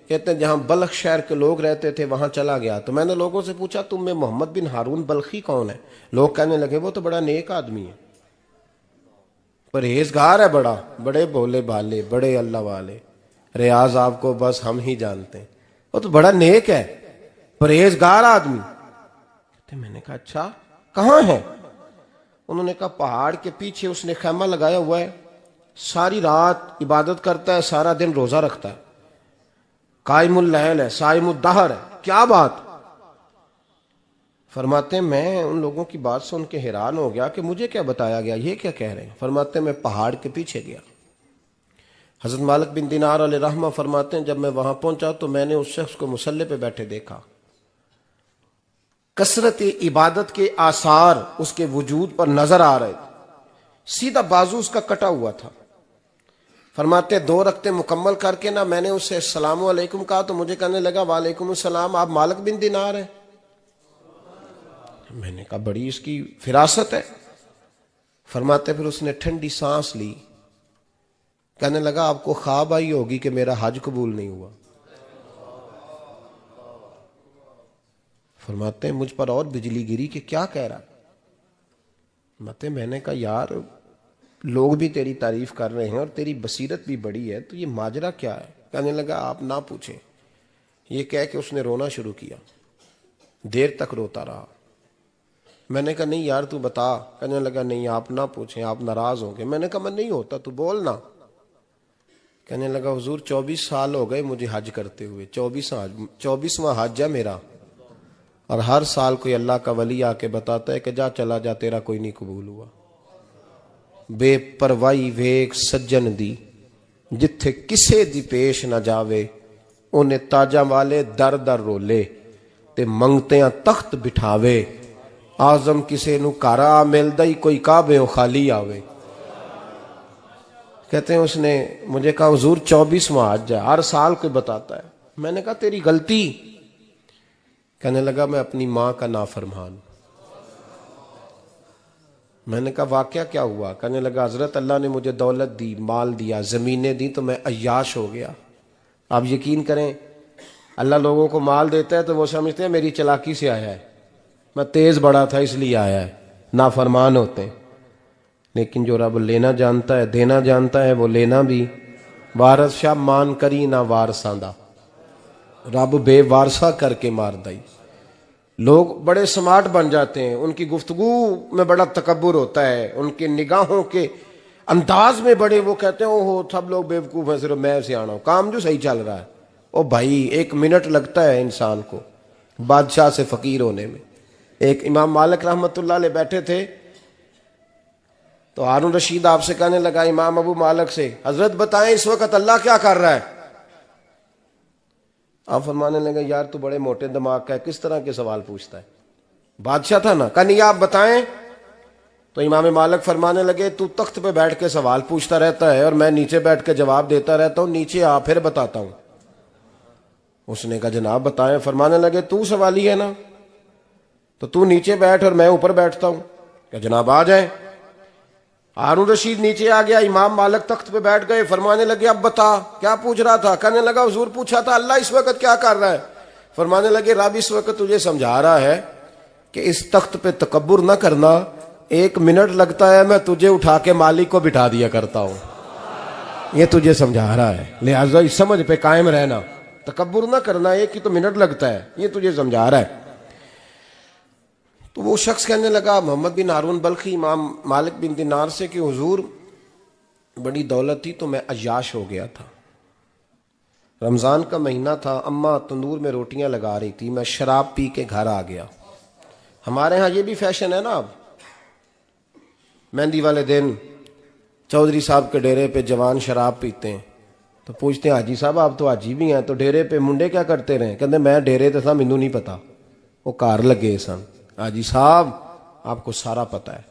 کہتے ہیں جہاں بلخ شہر کے لوگ رہتے تھے وہاں چلا گیا تو میں نے لوگوں سے پوچھا تم میں محمد بن ہارون بلخی کون ہے لوگ کہنے لگے وہ تو بڑا نیک آدمی ہے پرہیزگار ہے بڑے بھولے بھالے بڑے اللہ والے ریاض آپ کو بس ہم ہی جانتے ہیں وہ تو بڑا نیک ہے پرہیزگار آدمی میں نے کہا اچھا کہاں ہے انہوں نے کہا پہاڑ کے پیچھے اس نے خیمہ لگایا ہوا ہے ساری رات عبادت کرتا ہے سارا دن روزہ رکھتا ہے قائم اللیل ہے صائم الدہر ہے کیا بات فرماتے ہیں میں ان لوگوں کی بات سن کے حیران ہو گیا کہ مجھے کیا بتایا گیا یہ کیا کہہ رہے ہیں فرماتے ہیں میں پہاڑ کے پیچھے گیا حضرت مالک بن دینار علیہ رحمہ فرماتے ہیں جب میں وہاں پہنچا تو میں نے اس شخص کو مصلی پہ بیٹھے دیکھا کثرت عبادت کے آثار اس کے وجود پر نظر آ رہے تھے سیدھا بازو اس کا کٹا ہوا تھا فرماتے 2 رکعتیں مکمل کر کے نا میں نے اسے السلام علیکم کہا تو مجھے کہنے لگا وعلیکم السلام آپ مالک بن دینار ہیں میں نے کہا بڑی اس کی فراست ہے. فرماتے پھر اس نے ٹھنڈی سانس لی, کہنے لگا آپ کو خواب آئی ہوگی کہ میرا حج قبول نہیں ہوا. فرماتے ہیں مجھ پر اور بجلی گری کہ کیا کہہ رہا. فرماتے ہیں میں نے کہا یار لوگ بھی تیری تعریف کر رہے ہیں اور تیری بصیرت بھی بڑی ہے, تو یہ ماجرا کیا ہے؟ کہنے لگا آپ نہ پوچھیں. یہ کہہ کہ اس نے رونا شروع کیا, دیر تک روتا رہا. میں نے کہا نہیں یار تو بتا. کہنے لگا نہیں آپ نہ پوچھیں, آپ ناراض ہوں گے. میں نے کہا میں نہیں ہوتا, تو بولنا. کہنے لگا حضور 24 سال ہو گئے مجھے حج کرتے ہوئے, 24واں حج ہے میرا, اور ہر سال کوئی اللہ کا ولی آ کے بتاتا ہے کہ جا چلا جا تیرا کوئی نہیں قبول ہوا. بے پروائی ویک سجن دی جتھے کسے دی پیش نہ جاوے, انہیں تاجاں والے در در رولے تے منگتیاں تخت بٹھاوے. آزم کسے نو کارا ملدا ہی کوئی کعبے و خالی آوے. کہتے ہیں اس نے مجھے کہا حضور 24واں حج ہے, ہر سال کوئی بتاتا ہے. میں نے کہا تیری غلطی. کہنے لگا میں اپنی ماں کا نافرمان. میں نے کہا واقعہ کیا ہوا؟ کہنے لگا حضرت اللہ نے مجھے دولت دی, مال دیا, زمینیں دی, تو میں عیاش ہو گیا. آپ یقین کریں اللہ لوگوں کو مال دیتا ہے تو وہ سمجھتے ہیں میری چلاکی سے آیا ہے, میں تیز بڑا تھا اس لیے آیا ہے. نافرمان ہوتے ہیں. لیکن جو رب لینا جانتا ہے دینا جانتا ہے وہ لینا بھی. وارث شاہ مان کری نہ وارثاں دا, رب بے وارثہ کر کے مار دائی. لوگ بڑے سمارٹ بن جاتے ہیں, ان کی گفتگو میں بڑا تکبر ہوتا ہے, ان کے نگاہوں کے انداز میں بڑے, وہ کہتے ہیں اوہ سب لوگ بیوقوف ہیں صرف میں سے آنا ہوں, کام جو صحیح چل رہا ہے. او بھائی 1 منٹ لگتا ہے انسان کو بادشاہ سے فقیر ہونے میں. ایک امام مالک رحمت اللہ علیہ بیٹھے تھے, تو ہارون رشید آپ سے کہنے لگا امام ابو مالک سے, حضرت بتائیں اس وقت اللہ کیا کر رہا ہے؟ آپ فرمانے لگے یار تو بڑے موٹے دماغ کا ہے, کس طرح کے سوال پوچھتا ہے؟ بادشاہ تھا نا. کہا نہیں آپ بتائیں. تو امام مالک فرمانے لگے تو تخت پہ بیٹھ کے سوال پوچھتا رہتا ہے اور میں نیچے بیٹھ کے جواب دیتا رہتا ہوں, نیچے آ پھر بتاتا ہوں. اس نے کہا جناب بتائیں. فرمانے لگے تو سوالی ہے نا, تو تو نیچے بیٹھ اور میں اوپر بیٹھتا ہوں. کہ جناب آ جائیں. ہارون رشید نیچے آ گیا, امام مالک تخت پہ بیٹھ گئے. فرمانے لگے اب بتا کیا پوچھ رہا تھا؟ کہنے لگا حضور پوچھا تھا اللہ اس وقت کیا کر رہا ہے. فرمانے لگے رب اس وقت تجھے سمجھا رہا ہے کہ اس تخت پہ تکبر نہ کرنا, 1 منٹ لگتا ہے میں تجھے اٹھا کے مالک کو بٹھا دیا کرتا ہوں. یہ تجھے سمجھا رہا ہے, لہٰذا اس سمجھ پہ قائم رہنا, تکبر نہ کرنا, ایک ہی تو منٹ لگتا ہے, یہ تجھے سمجھا رہا ہے. تو وہ شخص کہنے لگا محمد بن ہارون بلخی امام مالک بن دینار سے کہ حضور بڑی دولت تھی تو میں عیاش ہو گیا تھا. رمضان کا مہینہ تھا, اماں تندور میں روٹیاں لگا رہی تھی, میں شراب پی کے گھر آ گیا. ہمارے ہاں یہ بھی فیشن ہے نا, اب مہندی والے دن چودھری صاحب کے ڈیرے پہ جوان شراب پیتے ہیں, تو پوچھتے ہیں حاجی صاحب آپ تو حاجی بھی ہیں, تو ڈیرے پہ منڈے کیا کرتے رہے؟ کہتے میں ڈیرے تے تھا مینوں نہیں پتا, وہ کار لگے سن. حاجی صاحب آپ کو سارا پتا ہے,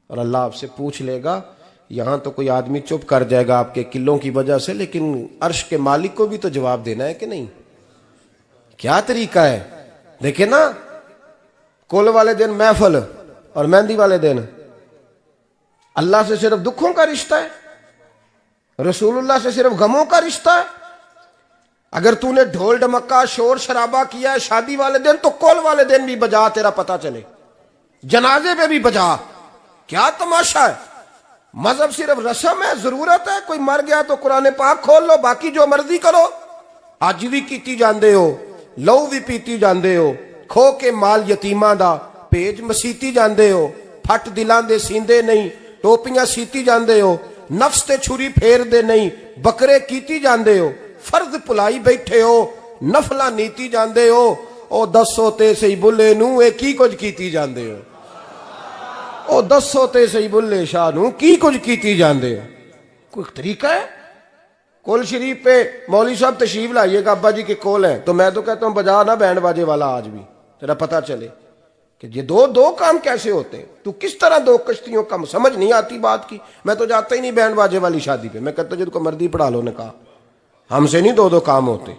اور اللہ آپ سے پوچھ لے گا. یہاں تو کوئی آدمی چپ کر جائے گا آپ کے قلوں کی وجہ سے, لیکن عرش کے مالک کو بھی تو جواب دینا ہے کہ نہیں. کیا طریقہ ہے دیکھیں نا, کل والے دن محفل اور مہندی والے دن اللہ سے صرف دکھوں کا رشتہ ہے, رسول اللہ سے صرف غموں کا رشتہ ہے. اگر تو نے ڈھول ڈمکا شور شرابہ کیا ہے شادی والے دن, تو کل والے دن بھی بجا, تیرا پتہ چلے. جنازے پہ بھی بجا. کیا تماشا ہے؟ مذہب صرف رسم ہے, ضرورت ہے. کوئی مر گیا تو قرآن پاک کھول لو, باقی جو مرضی کرو. آج بھی کیتی جاندے ہو, لو بھی پیتی جاندے ہو, کھو کے مال یتیماں دا پیج مسیتی جاندے ہو, پھٹ دلاں دے سیندے نہیں, ٹوپیاں سیتی جاندے ہو, نفس تے چھری پھیر دے نہیں, بکرے کیتی جاندے ہو, فرض پلائی بیٹھے ہو, نفلا نیتی جاندے ہو. او دسو تے سی بلے نو اے کی کچھ کیتی جاندے ہو, او دسو تے سی بلے شاہ نو کی کچھ کیتی جاندے ہو. کوئی طریقہ ہے؟ کول شریف پہ مولوی صاحب تشریف لائیے گا, ابا جی کے کول ہیں, تو میں تو کہتا ہوں بجا نہ بینڈ باجے والا آج بھی, تیرا پتہ چلے کہ یہ دو کام کیسے ہوتے ہیں. تو کس طرح دو کشتیوں کا سمجھ نہیں آتی بات کی. میں تو جاتا ہی نہیں بینڈ باجے والی شادی پہ, میں کہتا ہوں جن کو مردی پڑھا لو نے کہا, ہم سے نہیں دو کام ہوتے,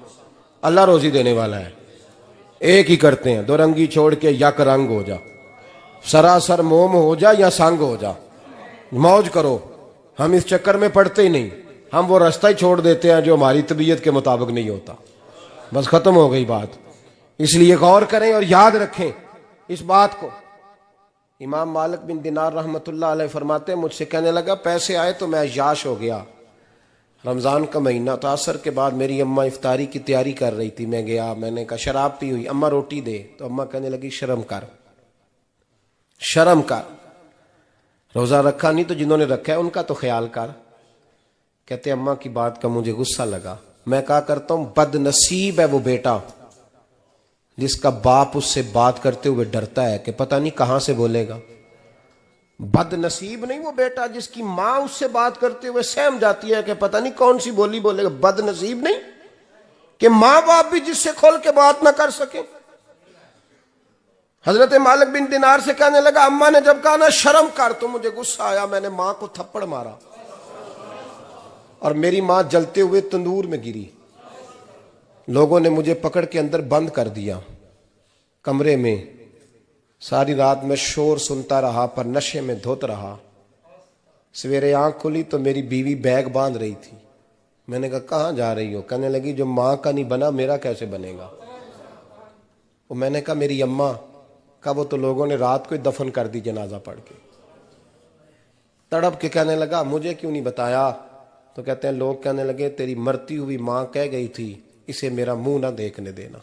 اللہ روزی دینے والا ہے. ایک ہی کرتے ہیں، دو رنگی چھوڑ کے یک رنگ ہو جا، سراسر موم ہو جا یا سنگ ہو جا، موج کرو۔ ہم اس چکر میں پڑتے ہی نہیں، ہم وہ راستہ ہی چھوڑ دیتے ہیں جو ہماری طبیعت کے مطابق نہیں ہوتا، بس ختم ہو گئی بات۔ اس لیے غور کریں اور یاد رکھیں اس بات کو۔ امام مالک بن دینار رحمۃ اللہ علیہ فرماتے ہیں مجھ سے کہنے لگا پیسے آئے تو میں عیاش ہو گیا، رمضان کا مہینہ تھا، عصر کے بعد میری اماں افطاری کی تیاری کر رہی تھی، میں گیا، میں نے کہا شراب پی ہوئی، اماں روٹی دے، تو اماں کہنے لگی شرم کر، شرم کر، روزہ رکھا نہیں تو جنہوں نے رکھا ہے ان کا تو خیال کر۔ کہتے اماں کی بات کا مجھے غصہ لگا، میں کہا کرتا ہوں بد نصیب ہے وہ بیٹا جس کا باپ اس سے بات کرتے ہوئے ڈرتا ہے کہ پتہ نہیں کہاں سے بولے گا۔ بد نصیب نہیں وہ بیٹا جس کی ماں اس سے بات کرتے ہوئے سہم جاتی ہے کہ پتہ نہیں کون سی بولی بولے گا۔ بد نصیب نہیں کہ ماں باپ بھی جس سے کھول کے بات نہ کر سکیں۔ حضرت مالک بن دینار سے کہنے لگا اماں نے جب کہا نا شرم کر تو مجھے غصہ آیا، میں نے ماں کو تھپڑ مارا اور میری ماں جلتے ہوئے تندور میں گری۔ لوگوں نے مجھے پکڑ کے اندر بند کر دیا کمرے میں، ساری رات میں شور سنتا رہا پر نشے میں دھوت رہا۔ سویرے آنکھ کھلی تو میری بیوی بیگ باندھ رہی تھی، میں نے کہا کہاں جا رہی ہو؟ کہنے لگی جو ماں کا نہیں بنا میرا کیسے بنے گا؟ وہ میں نے کہا میری اماں کا، وہ تو لوگوں نے رات کو ہی دفن کر دی جنازہ پڑھ کے۔ تڑپ کے کہنے لگا مجھے کیوں نہیں بتایا؟ تو کہتے ہیں لوگ کہنے لگے تیری مرتی ہوئی ماں کہہ گئی تھی اسے میرا منہ نہ دیکھنے دینا،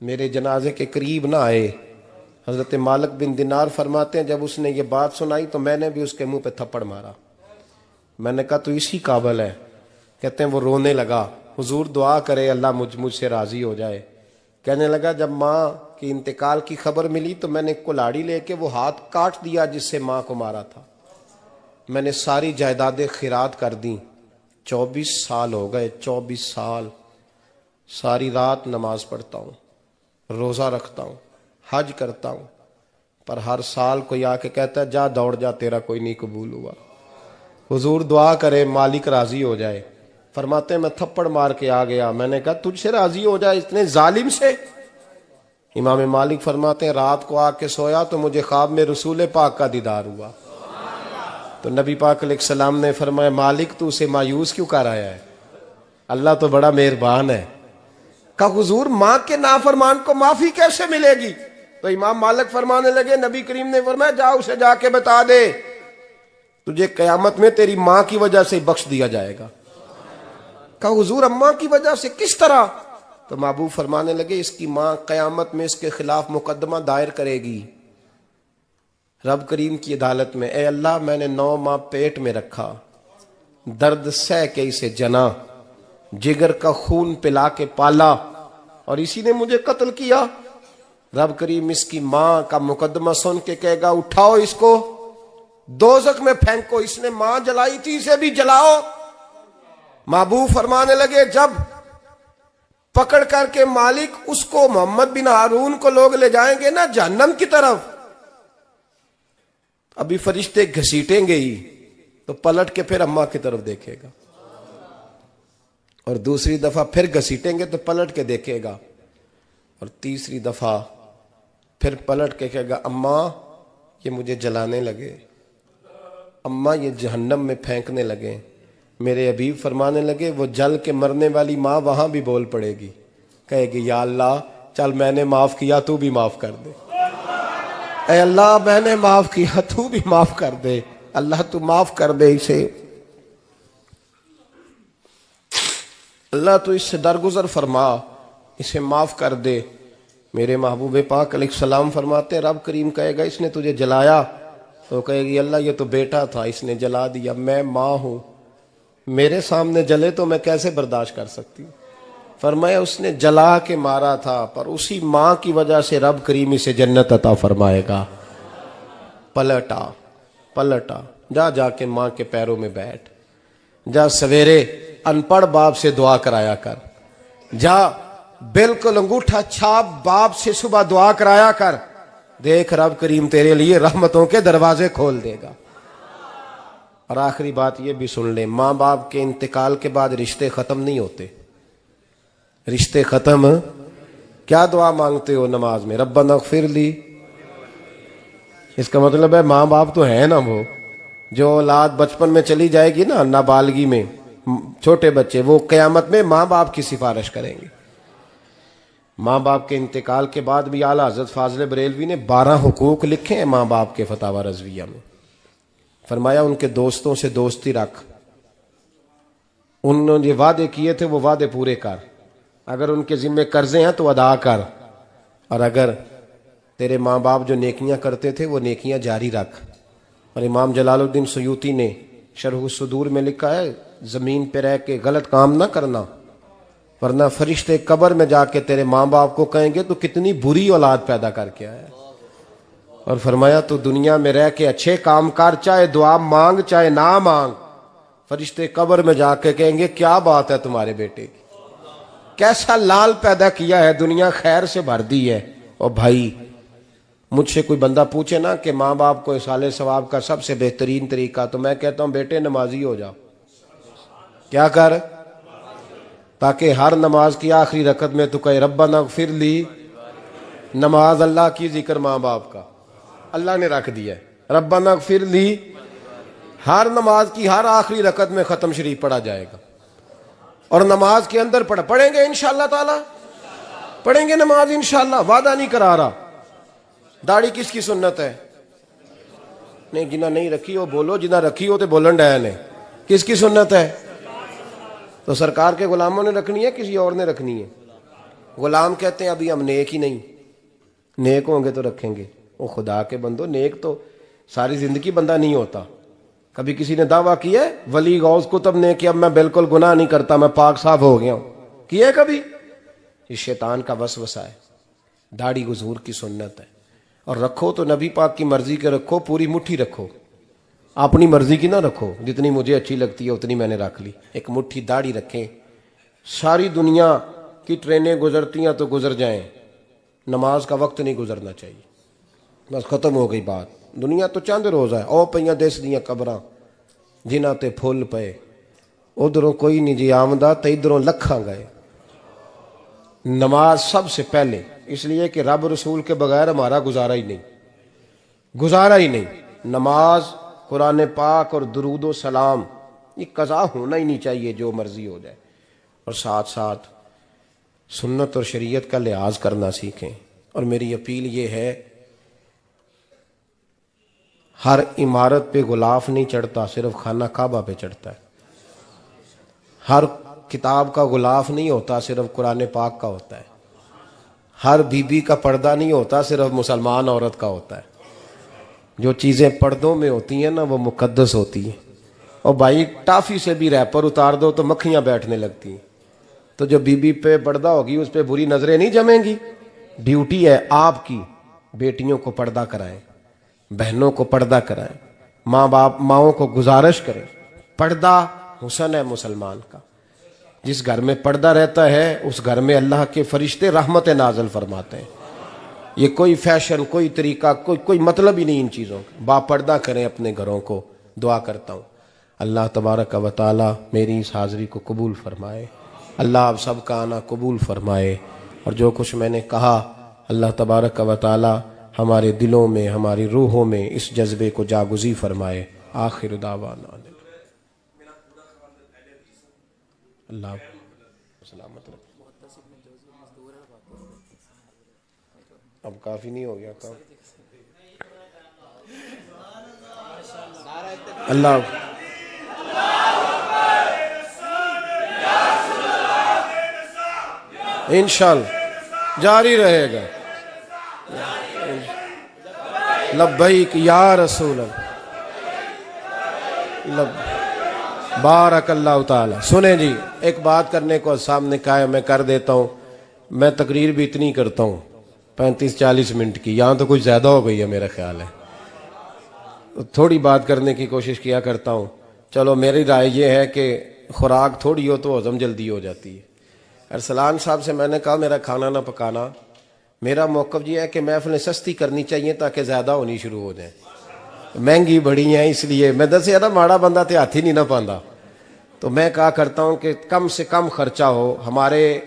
میرے جنازے کے قریب نہ آئے۔ حضرت مالک بن دینار فرماتے ہیں جب اس نے یہ بات سنائی تو میں نے بھی اس کے منہ پہ تھپڑ مارا۔ میں نے کہا تو اسی قابل ہے۔ کہتے ہیں وہ رونے لگا، حضور دعا کرے اللہ مجھ سے راضی ہو جائے۔ کہنے لگا جب ماں کی انتقال کی خبر ملی تو میں نے کلاڑی لے کے وہ ہاتھ کاٹ دیا جس سے ماں کو مارا تھا۔ میں نے ساری جائیدادیں خیرات کر دیں۔ 24 سال ہو گئے، 24 سال ساری رات نماز پڑھتا ہوں، روزہ رکھتا ہوں، حج کرتا ہوں، پر ہر سال کوئی آ کے کہتا ہے جا دوڑ جا تیرا کوئی نہیں قبول ہوا۔ حضور دعا کرے مالک راضی ہو جائے۔ فرماتے ہیں میں تھپڑ مار کے آ گیا، میں نے کہا تجھ سے راضی ہو جائے اتنے ظالم سے؟ امام مالک فرماتے ہیں رات کو آ کے سویا تو مجھے خواب میں رسول پاک کا دیدار ہوا، تو نبی پاک علیہ السلام نے فرمایا مالک تو اسے مایوس کیوں کر آیا ہے؟ اللہ تو بڑا مہربان ہے۔ کہا حضور ماں کے نافرمان کو معافی کیسے ملے گی؟ تو امام مالک فرمانے لگے نبی کریم نے فرمایا جا اسے جا کے بتا دے تجھے قیامت میں تیری ماں کی وجہ سے بخش دیا جائے گا۔ کہا حضور اماں کی وجہ سے کس طرح؟ تو محبوب فرمانے لگے اس کی ماں قیامت میں اس کے خلاف مقدمہ دائر کرے گی رب کریم کی عدالت میں، اے اللہ میں نے 9 ماہ پیٹ میں رکھا، درد سہ کے اسے جنا، جگر کا خون پلا کے پالا اور اسی نے مجھے قتل کیا۔ رب کریم اس کی ماں کا مقدمہ سن کے کہے گا اٹھاؤ اس کو دوزخ میں پھینکو، اس نے ماں جلائی تھی اسے بھی جلاؤ۔ محبوب فرمانے لگے جب پکڑ کر کے مالک اس کو محمد بن ہارون کو لوگ لے جائیں گے نا جہنم کی طرف، ابھی فرشتے گھسیٹیں گے ہی تو پلٹ کے پھر اماں کی طرف دیکھے گا، اور دوسری دفعہ پھر گھسیٹیں گے تو پلٹ کے دیکھے گا، اور تیسری دفعہ پھر پلٹ کے کہے گا اماں یہ مجھے جلانے لگے، اماں یہ جہنم میں پھینکنے لگے۔ میرے حبیب فرمانے لگے وہ جل کے مرنے والی ماں وہاں بھی بول پڑے گی، کہے گی یا اللہ چل میں نے معاف کیا تو بھی معاف کر دے، اے اللہ میں نے معاف کیا تو بھی معاف کر دے، اللہ تو معاف کر دے اسے، اللہ تو اس سے درگزر فرما، اسے معاف کر دے۔ میرے محبوب پاک علیہ السلام فرماتے ہیں رب کریم کہے گا اس نے تجھے جلایا، تو کہے گی اللہ یہ تو بیٹا تھا اس نے جلا دیا، میں ماں ہوں، میرے سامنے جلے تو میں کیسے برداشت کر سکتی ہوں؟ فرمایا اس نے جلا کے مارا تھا پر اسی ماں کی وجہ سے رب کریم اسے جنت عطا فرمائے گا۔ پلٹا جا کے ماں کے پیروں میں بیٹھ، جا سویرے ان پڑھ باپ سے دعا کرایا کر، جا بالکل انگوٹھا چھاپ باپ سے صبح دعا کرایا کر، دیکھ رب کریم تیرے لیے رحمتوں کے دروازے کھول دے گا۔ اور آخری بات یہ بھی سن لیں، ماں باپ کے انتقال کے بعد رشتے ختم نہیں ہوتے، رشتے ختم کیا دعا مانگتے ہو نماز میں؟ ربنا اغفر لی. اس کا مطلب ہے ماں باپ تو ہے نا، وہ جو اولاد بچپن میں چلی جائے گی نا، نابالغی میں، چھوٹے بچے، وہ قیامت میں ماں باپ کی سفارش کریں گے. ماں باپ کے انتقال کے بعد بھی اعلیٰ حضرت فاضل بریلوی نے 12 حقوق لکھے ہیں ماں باپ کے فتاوی رضویہ میں. فرمایا ان کے دوستوں سے دوستی رکھ، انہوں نے جو وعدے کیے تھے وہ وعدے پورے کر، اگر ان کے ذمہ قرضے ہیں تو ادا کر، اور اگر تیرے ماں باپ جو نیکیاں کرتے تھے وہ نیکیاں جاری رکھ. اور امام جلال الدین سیوطی نے شرح الصدور میں لکھا ہے زمین پہ رہ کے غلط کام نہ کرنا، ورنہ فرشتے قبر میں جا کے تیرے ماں باپ کو کہیں گے تو کتنی بری اولاد پیدا کر کے آیا. اور فرمایا تو دنیا میں رہ کے اچھے کام کر، چاہے دعا مانگ چاہے نہ مانگ، فرشتے قبر میں جا کے کہیں گے کیا بات ہے تمہارے بیٹے کی، کیسا لال پیدا کیا ہے، دنیا خیر سے بھر دی ہے. اور بھائی مجھ سے کوئی بندہ پوچھے نا کہ ماں باپ کو اصالہ ثواب کا سب سے بہترین طریقہ، تو میں کہتا ہوں بیٹے نمازی ہو جاؤ. کیا کر؟ تاکہ ہر نماز کی آخری رکعت میں تو کہے ربنا اغفر لی. نماز اللہ کی، ذکر ماں باپ کا، اللہ نے رکھ دیا ہے ربنا اغفر لی. ہر نماز کی ہر آخری رکعت میں ختم شریف پڑھا جائے گا، اور نماز کے اندر پڑھیں گے انشاءاللہ تعالی، پڑھیں گے نماز انشاءاللہ، وعدہ نہیں کرا رہا. داڑھی کس کی سنت ہے؟ نہیں جنہ نہیں رکھی ہو بولو، جنہ رکھی ہو تو بولن ڈایا نے. کس کی سنت ہے؟ تو سرکار کے غلاموں نے رکھنی ہے کسی اور نے رکھنی ہے؟ غلام کہتے ہیں ابھی ہم نیک ہی نہیں، نیک ہوں گے تو رکھیں گے. وہ خدا کے بندو، نیک تو ساری زندگی بندہ نہیں ہوتا. کبھی کسی نے دعویٰ کیا ہے ولی غوث کتب نے کہ اب میں بالکل گناہ نہیں کرتا، میں پاک صاف ہو گیا ہوں؟ کیا ہے کبھی؟ یہ شیطان کا وسوسہ ہے. داڑھی حضور کی سنت ہے، اور رکھو تو نبی پاک کی مرضی کے رکھو، پوری مٹھی رکھو، اپنی مرضی کی نہ رکھو. جتنی مجھے اچھی لگتی ہے اتنی میں نے رکھ لی. ایک مٹھی داڑھی رکھیں. ساری دنیا کی ٹرینیں گزرتی ہیں تو گزر جائیں، نماز کا وقت نہیں گزرنا چاہیے. بس ختم ہو گئی بات. دنیا تو چند روز ہے، او پئیاں دس دیاں قبراں جنہاں تے پھول پئے، ادھروں کوئی نہیں جی آمدہ تے ادھروں لکھاں گئے. نماز سب سے پہلے، اس لیے کہ رب رسول کے بغیر ہمارا گزارا ہی نہیں. نماز، قرآن پاک اور درود و سلام، یہ قضا ہونا ہی نہیں چاہیے، جو مرضی ہو جائے. اور ساتھ ساتھ سنت اور شریعت کا لحاظ کرنا سیکھیں. اور میری اپیل یہ ہے، ہر عمارت پہ غلاف نہیں چڑھتا، صرف خانہ کعبہ پہ چڑھتا ہے. ہر کتاب کا غلاف نہیں ہوتا، صرف قرآن پاک کا ہوتا ہے. ہر بی بی کا پردہ نہیں ہوتا، صرف مسلمان عورت کا ہوتا ہے. جو چیزیں پردوں میں ہوتی ہیں نا وہ مقدس ہوتی ہیں. اور بھائی ٹافی سے بھی ریپر اتار دو تو مکھیاں بیٹھنے لگتی ہیں. تو جو بی بی پہ پردہ ہوگی اس پہ بری نظریں نہیں جمیں گی. ڈیوٹی ہے آپ کی، بیٹیوں کو پردہ کرائیں، بہنوں کو پردہ کرائیں، ماؤں کو گزارش کریں. پردہ حسن ہے مسلمان کا. جس گھر میں پردہ رہتا ہے اس گھر میں اللہ کے فرشتے رحمت نازل فرماتے ہیں. یہ کوئی فیشن، کوئی طریقہ، کوئی مطلب ہی نہیں ان چیزوں کا. با پردہ کریں اپنے گھروں کو. دعا کرتا ہوں اللہ تبارک و تعالی میری اس حاضری کو قبول فرمائے. اللہ آپ سب کا آنا قبول فرمائے. اور جو کچھ میں نے کہا اللہ تبارک و تعالی ہمارے دلوں میں، ہماری روحوں میں اس جذبے کو جاگزی فرمائے. آخر دعوانا اللہ سلامت رکھ. اب کافی نہیں ہو گیا کام؟ اللہ انشاءاللہ جاری رہے گا. لبیک یا رسول اللہ. بارک اللہ تعالی. سنیں جی، ایک بات کرنے کو سامنے کہا ہے، میں کر دیتا ہوں. میں تقریر بھی اتنی کرتا ہوں 35-40 منٹ کی، یہاں تو کچھ زیادہ ہو گئی ہے میرا خیال ہے. تھوڑی بات کرنے کی کوشش کیا کرتا ہوں. چلو میری رائے یہ ہے کہ خوراک تھوڑی ہو تو ہضم جلدی ہو جاتی ہے. ارسلان صاحب سے میں نے کہا میرا کھانا نہ پکانا. میرا موقف یہ ہے کہ محفلیں سستی کرنی چاہیے تاکہ زیادہ ہونی شروع ہو جائیں. مہنگی بڑی ہیں اس لیے میں دس نا ماڑا بندہ تے ہاتھ ہی نہیں نہ پاندا. تو میں کہا کرتا ہوں کہ کم سے کم خرچہ ہو. ہمارے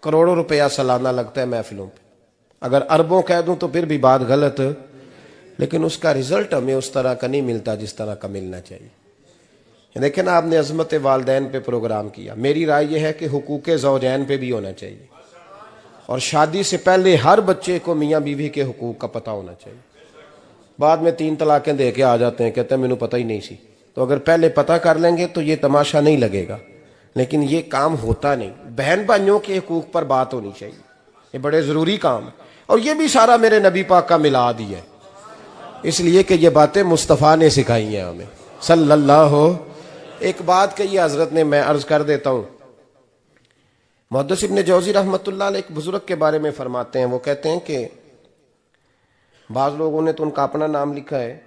کروڑوں روپیہ سالانہ لگتا ہے محفلوں پہ، اگر اربوں کہہ دوں تو پھر بھی بات غلط، لیکن اس کا رزلٹ ہمیں اس طرح کا نہیں ملتا جس طرح کا ملنا چاہیے۔ دیکھیں نا، آپ نے عظمت والدین پہ پروگرام کیا، میری رائے یہ ہے کہ حقوق زوجین پہ بھی ہونا چاہیے، اور شادی سے پہلے ہر بچے کو میاں بیوی کے حقوق کا پتہ ہونا چاہیے۔ بعد میں 3 طلاقیں دے کے آ جاتے ہیں، کہتے ہیں مینوں پتہ ہی نہیں سی، تو اگر پہلے پتہ کر لیں گے تو یہ تماشا نہیں لگے گا، لیکن یہ کام ہوتا نہیں۔ بہن بھائیوں کے حقوق پر بات ہونی چاہیے، یہ بڑے ضروری کام ہے، اور یہ بھی سارا میرے نبی پاک کا میلاد ہی ہے، اس لیے کہ یہ باتیں مصطفیٰ نے سکھائی ہیں ہمیں صلی اللہ۔ ایک بات کہی حضرت نے، میں عرض کر دیتا ہوں۔ محدث ابن جوزی رحمۃ اللہ علیہ ایک بزرگ کے بارے میں فرماتے ہیں، وہ کہتے ہیں کہ بعض لوگوں نے تو ان کا اپنا نام لکھا ہے،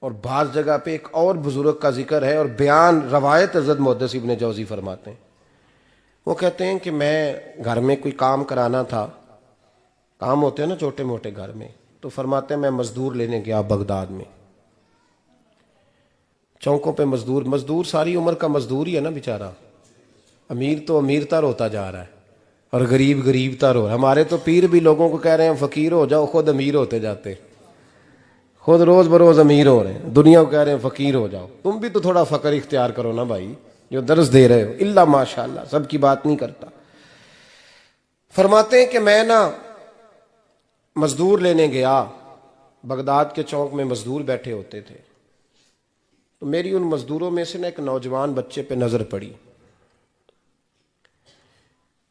اور بعض جگہ پہ ایک اور بزرگ کا ذکر ہے، اور بیان روایت حضرت محدث ابن جوزی فرماتے ہیں۔ وہ کہتے ہیں کہ میں گھر میں کوئی کام کرانا تھا، کام ہوتے ہیں نا چھوٹے موٹے گھر میں، تو فرماتے ہیں میں مزدور لینے گیا بغداد میں، چوکوں پہ مزدور ساری عمر کا مزدور ہی ہے نا بیچارہ، امیر تو امیر تر ہوتا جا رہا ہے اور غریب غریب تر ہو رہا ہے۔ ہمارے تو پیر بھی لوگوں کو کہہ رہے ہیں فقیر ہو جاؤ، خود امیر ہوتے جاتے، خود روز بروز امیر ہو رہے ہیں، دنیا کو کہہ رہے ہیں فقیر ہو جاؤ۔ تم بھی تو تھوڑا فقر اختیار کرو نا بھائی، جو درس دے رہے ہو، اللہ ماشاءاللہ، سب کی بات نہیں کرتا۔ فرماتے ہیں کہ میں نا مزدور لینے گیا، بغداد کے چوک میں مزدور بیٹھے ہوتے تھے، تو میری ان مزدوروں میں سے نا ایک نوجوان بچے پہ نظر پڑی،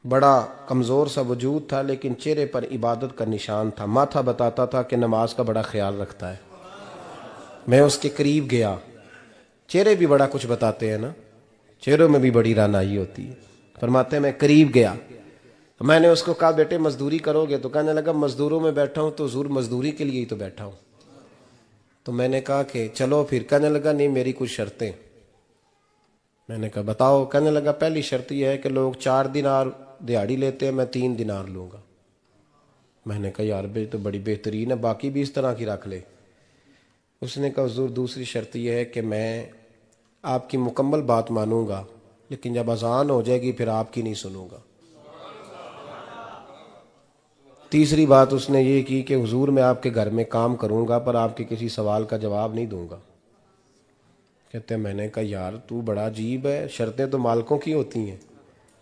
بڑا کمزور سا وجود تھا، لیکن چہرے پر عبادت کا نشان تھا، ماتھا بتاتا تھا کہ نماز کا بڑا خیال رکھتا ہے۔ میں اس کے قریب گیا، چہرے بھی بڑا کچھ بتاتے ہیں نا، چہروں میں بھی بڑی رانائی ہوتی ہے۔ فرماتے ہیں میں قریب گیا، میں نے اس کو کہا بیٹے مزدوری کرو گے؟ تو کہنے لگا مزدوروں میں بیٹھا ہوں تو حضور مزدوری کے لیے ہی تو بیٹھا ہوں۔ تو میں نے کہا کہ چلو پھر، کہنے لگا نہیں میری کچھ شرطیں۔ میں نے کہا بتاؤ؟ کہنے لگا پہلی شرط یہ ہے کہ لوگ 4 دینار دیہاڑی لیتے ہیں، میں 3 دینار لوں گا۔ میں نے کہا یار بھائی تو بڑی بہترین ہے، باقی بھی اس طرح کی رکھ لے۔ اس نے کہا حضور دوسری شرط یہ ہے کہ میں آپ کی مکمل بات مانوں گا، لیکن جب اذان ہو جائے گی پھر آپ کی نہیں سنوں گا۔ تیسری بات اس نے یہ کی کہ حضور میں آپ کے گھر میں کام کروں گا پر آپ کے کسی سوال کا جواب نہیں دوں گا۔ کہتے ہیں میں نے کہا یار تو بڑا عجیب ہے، شرطیں تو مالکوں کی ہوتی ہیں۔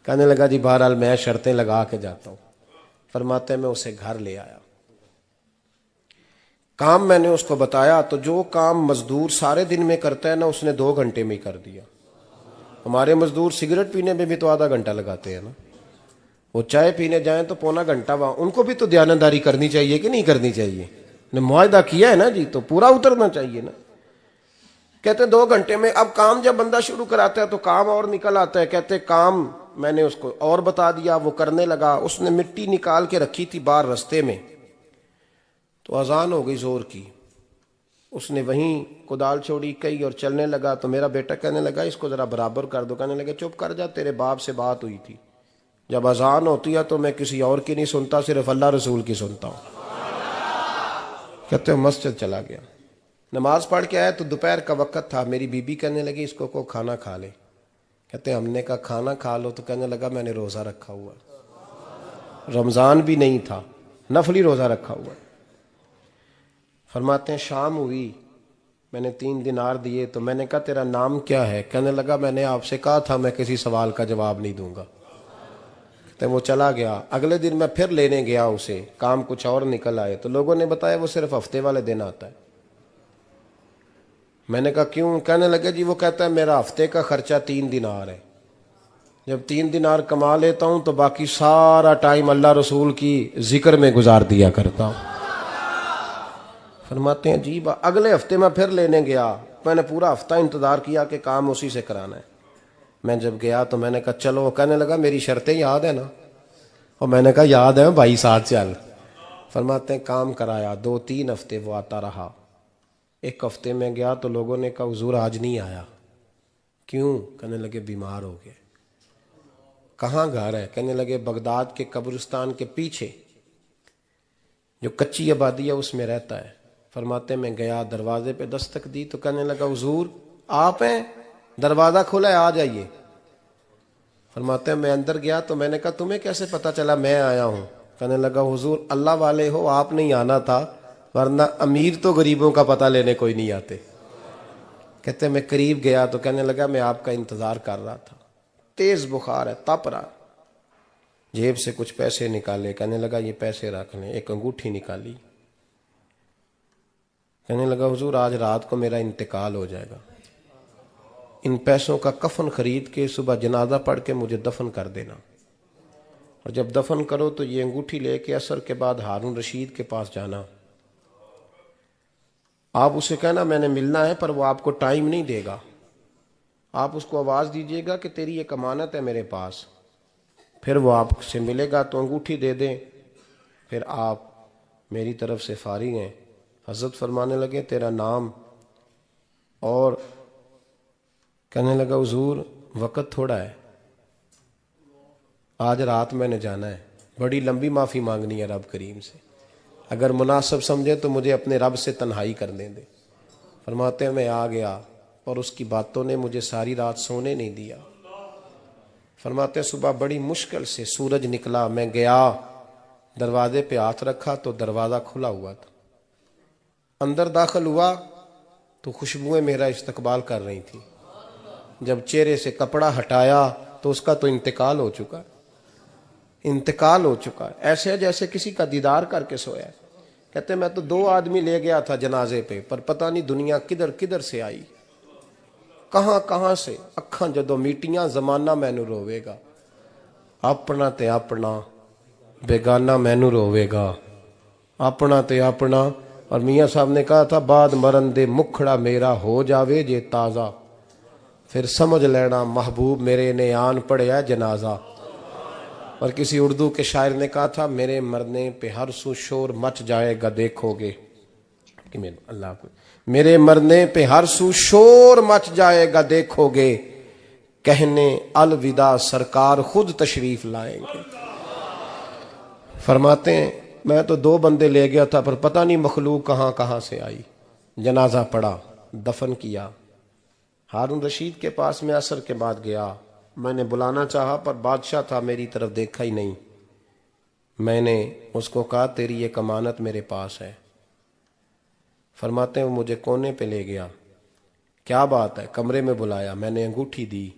کہنے لگا جی بہرحال میں شرطیں لگا کے جاتا ہوں۔ فرماتے ہیں میں اسے گھر لے آیا، کام میں نے اس کو بتایا، تو جو کام مزدور سارے دن میں کرتا ہے نا، اس نے 2 گھنٹے میں ہی کر دیا۔ ہمارے مزدور سگریٹ پینے میں بھی تو آدھا گھنٹہ لگاتے ہیں نا، وہ چائے پینے جائیں تو پونا گھنٹہ وہاں، ان کو بھی تو دیانتداری کرنی چاہیے کہ نہیں کرنی چاہیے؟ نے معاہدہ کیا ہے نا جی، تو پورا اترنا چاہیے نا۔ کہتے ہیں 2 گھنٹے میں، اب کام جب بندہ شروع کراتا ہے تو کام اور نکل آتا ہے۔ کہتے کام میں نے اس کو اور بتا دیا، وہ کرنے لگا۔ اس نے مٹی نکال کے رکھی تھی باہر رستے میں، تو اذان ہو گئی زور کی، اس نے وہیں کدال چھوڑی کئی اور چلنے لگا۔ تو میرا بیٹا کہنے لگا اس کو ذرا برابر کر دو۔ کہنے لگا چپ کر جا، تیرے باپ سے بات ہوئی تھی، جب اذان ہوتی ہے تو میں کسی اور کی نہیں سنتا، صرف اللہ رسول کی سنتا ہوں۔ کہتے ہیں مسجد چلا گیا، نماز پڑھ کے آیا تو دوپہر کا وقت تھا۔ میری بیوی کہنے لگی اس کو کھانا کھا لے۔ کہتے ہیں ہم نے کہا کھانا کھا لو، تو کہنے لگا میں نے روزہ رکھا ہوا، رمضان بھی نہیں تھا، نفلی روزہ رکھا ہوا۔ فرماتے ہیں شام ہوئی، میں نے 3 دینار دیے، تو میں نے کہا تیرا نام کیا ہے؟ کہنے لگا میں نے آپ سے کہا تھا میں کسی سوال کا جواب نہیں دوں گا۔ تو وہ چلا گیا۔ اگلے دن میں پھر لینے گیا اسے، کام کچھ اور نکل آئے، تو لوگوں نے بتایا وہ صرف ہفتے والے دن آتا ہے۔ میں نے کہا کیوں؟ کہنے لگے جی وہ کہتا ہے میرا ہفتے کا خرچہ 3 دینار ہے، جب 3 دینار کما لیتا ہوں تو باقی سارا ٹائم اللہ رسول کی ذکر میں گزار دیا کرتا ہوں۔ فرماتے ہیں جی اگلے ہفتے میں پھر لینے گیا، میں نے پورا ہفتہ انتظار کیا کہ کام اسی سے کرانا ہے۔ میں جب گیا تو میں نے کہا چلو، کہنے لگا میری شرطیں یاد ہے نا؟ اور میں نے کہا یاد ہے بھائی، ساتھ چل۔ فرماتے ہیں کام کرایا، 2-3 ہفتے وہ آتا رہا۔ ایک ہفتے میں گیا تو لوگوں نے کہا حضور آج نہیں آیا، کیوں؟ کہنے لگے بیمار ہو گئے۔ کہاں گھر ہے؟ کہنے لگے بغداد کے قبرستان کے پیچھے جو کچی آبادی ہے اس میں رہتا ہے۔ فرماتے میں گیا، دروازے پہ دستک دی تو کہنے لگا حضور آپ ہیں؟ دروازہ کھلا ہے، آ جائیے۔ فرماتے ہیں میں اندر گیا تو میں نے کہا تمہیں کیسے پتا چلا میں آیا ہوں؟ کہنے لگا حضور اللہ والے ہو آپ نہیں آنا تھا، ورنہ امیر تو غریبوں کا پتہ لینے کوئی نہیں آتے۔ کہتے میں قریب گیا تو کہنے لگا میں آپ کا انتظار کر رہا تھا، تیز بخار ہے، تپ رہا۔ جیب سے کچھ پیسے نکالے، کہنے لگا یہ پیسے رکھ لیں۔ ایک انگوٹھی نکالی، کہنے لگا حضور آج رات کو میرا انتقال ہو جائے گا، ان پیسوں کا کفن خرید کے صبح جنازہ پڑھ کے مجھے دفن کر دینا، اور جب دفن کرو تو یہ انگوٹھی لے کے عصر کے بعد ہارون رشید کے پاس جانا، آپ اسے کہنا میں نے ملنا ہے پر وہ آپ کو ٹائم نہیں دے گا، آپ اس کو آواز دیجئے گا کہ تیری ایک امانت ہے میرے پاس، پھر وہ آپ سے ملے گا تو انگوٹھی دے دیں، پھر آپ میری طرف سے فارغ ہیں۔ حضرت فرمانے لگے تیرا نام؟ اور کہنے لگا حضور وقت تھوڑا ہے، آج رات میں نے جانا ہے، بڑی لمبی معافی مانگنی ہے رب کریم سے، اگر مناسب سمجھے تو مجھے اپنے رب سے تنہائی کرنے دے۔ فرماتے ہیں میں آ گیا اور اس کی باتوں نے مجھے ساری رات سونے نہیں دیا۔ فرماتے ہیں صبح بڑی مشکل سے سورج نکلا، میں گیا دروازے پہ ہاتھ رکھا تو دروازہ کھلا ہوا تھا، اندر داخل ہوا تو خوشبوئیں میرا استقبال کر رہی تھی، جب چہرے سے کپڑا ہٹایا تو اس کا تو انتقال ہو چکا، انتقال ہو چکا، ایسے ہے جیسے کسی کا دیدار کر کے سویا۔ کہتے میں تو 2 آدمی لے گیا تھا جنازے پہ، پر پتہ نہیں دنیا کدھر کدھر سے آئی، کہاں کہاں سے، اکھاں جدو میٹیاں زمانہ مینو روے گا، اپنا تے اپنا بیگانہ مینو روے گا، اپنا تے اپنا۔ اور میاں صاحب نے کہا تھا بعد مرن دے مکھڑا میرا ہو جاوے جے تازہ، پھر سمجھ لینا محبوب میرے نے آن پڑیا جنازہ۔ اور کسی اردو کے شاعر نے کہا تھا میرے مرنے پہ ہر سو شور مچ جائے گا دیکھو گے، اللہ کو میرے مرنے پہ ہر سو شور مچ جائے گا دیکھو گے، کہنے الوداع سرکار خود تشریف لائیں گے۔ فرماتے ہیں میں تو 2 بندے لے گیا تھا پر پتہ نہیں مخلوق کہاں کہاں سے آئی، جنازہ پڑا، دفن کیا۔ ہارون رشید کے پاس میں عصر کے بعد گیا، میں نے بلانا چاہا پر بادشاہ تھا، میری طرف دیکھا ہی نہیں۔ میں نے اس کو کہا تیری ایک امانت میرے پاس ہے۔ فرماتے ہیں وہ مجھے کونے پہ لے گیا، کیا بات ہے؟ کمرے میں بلایا، میں نے انگوٹھی دی،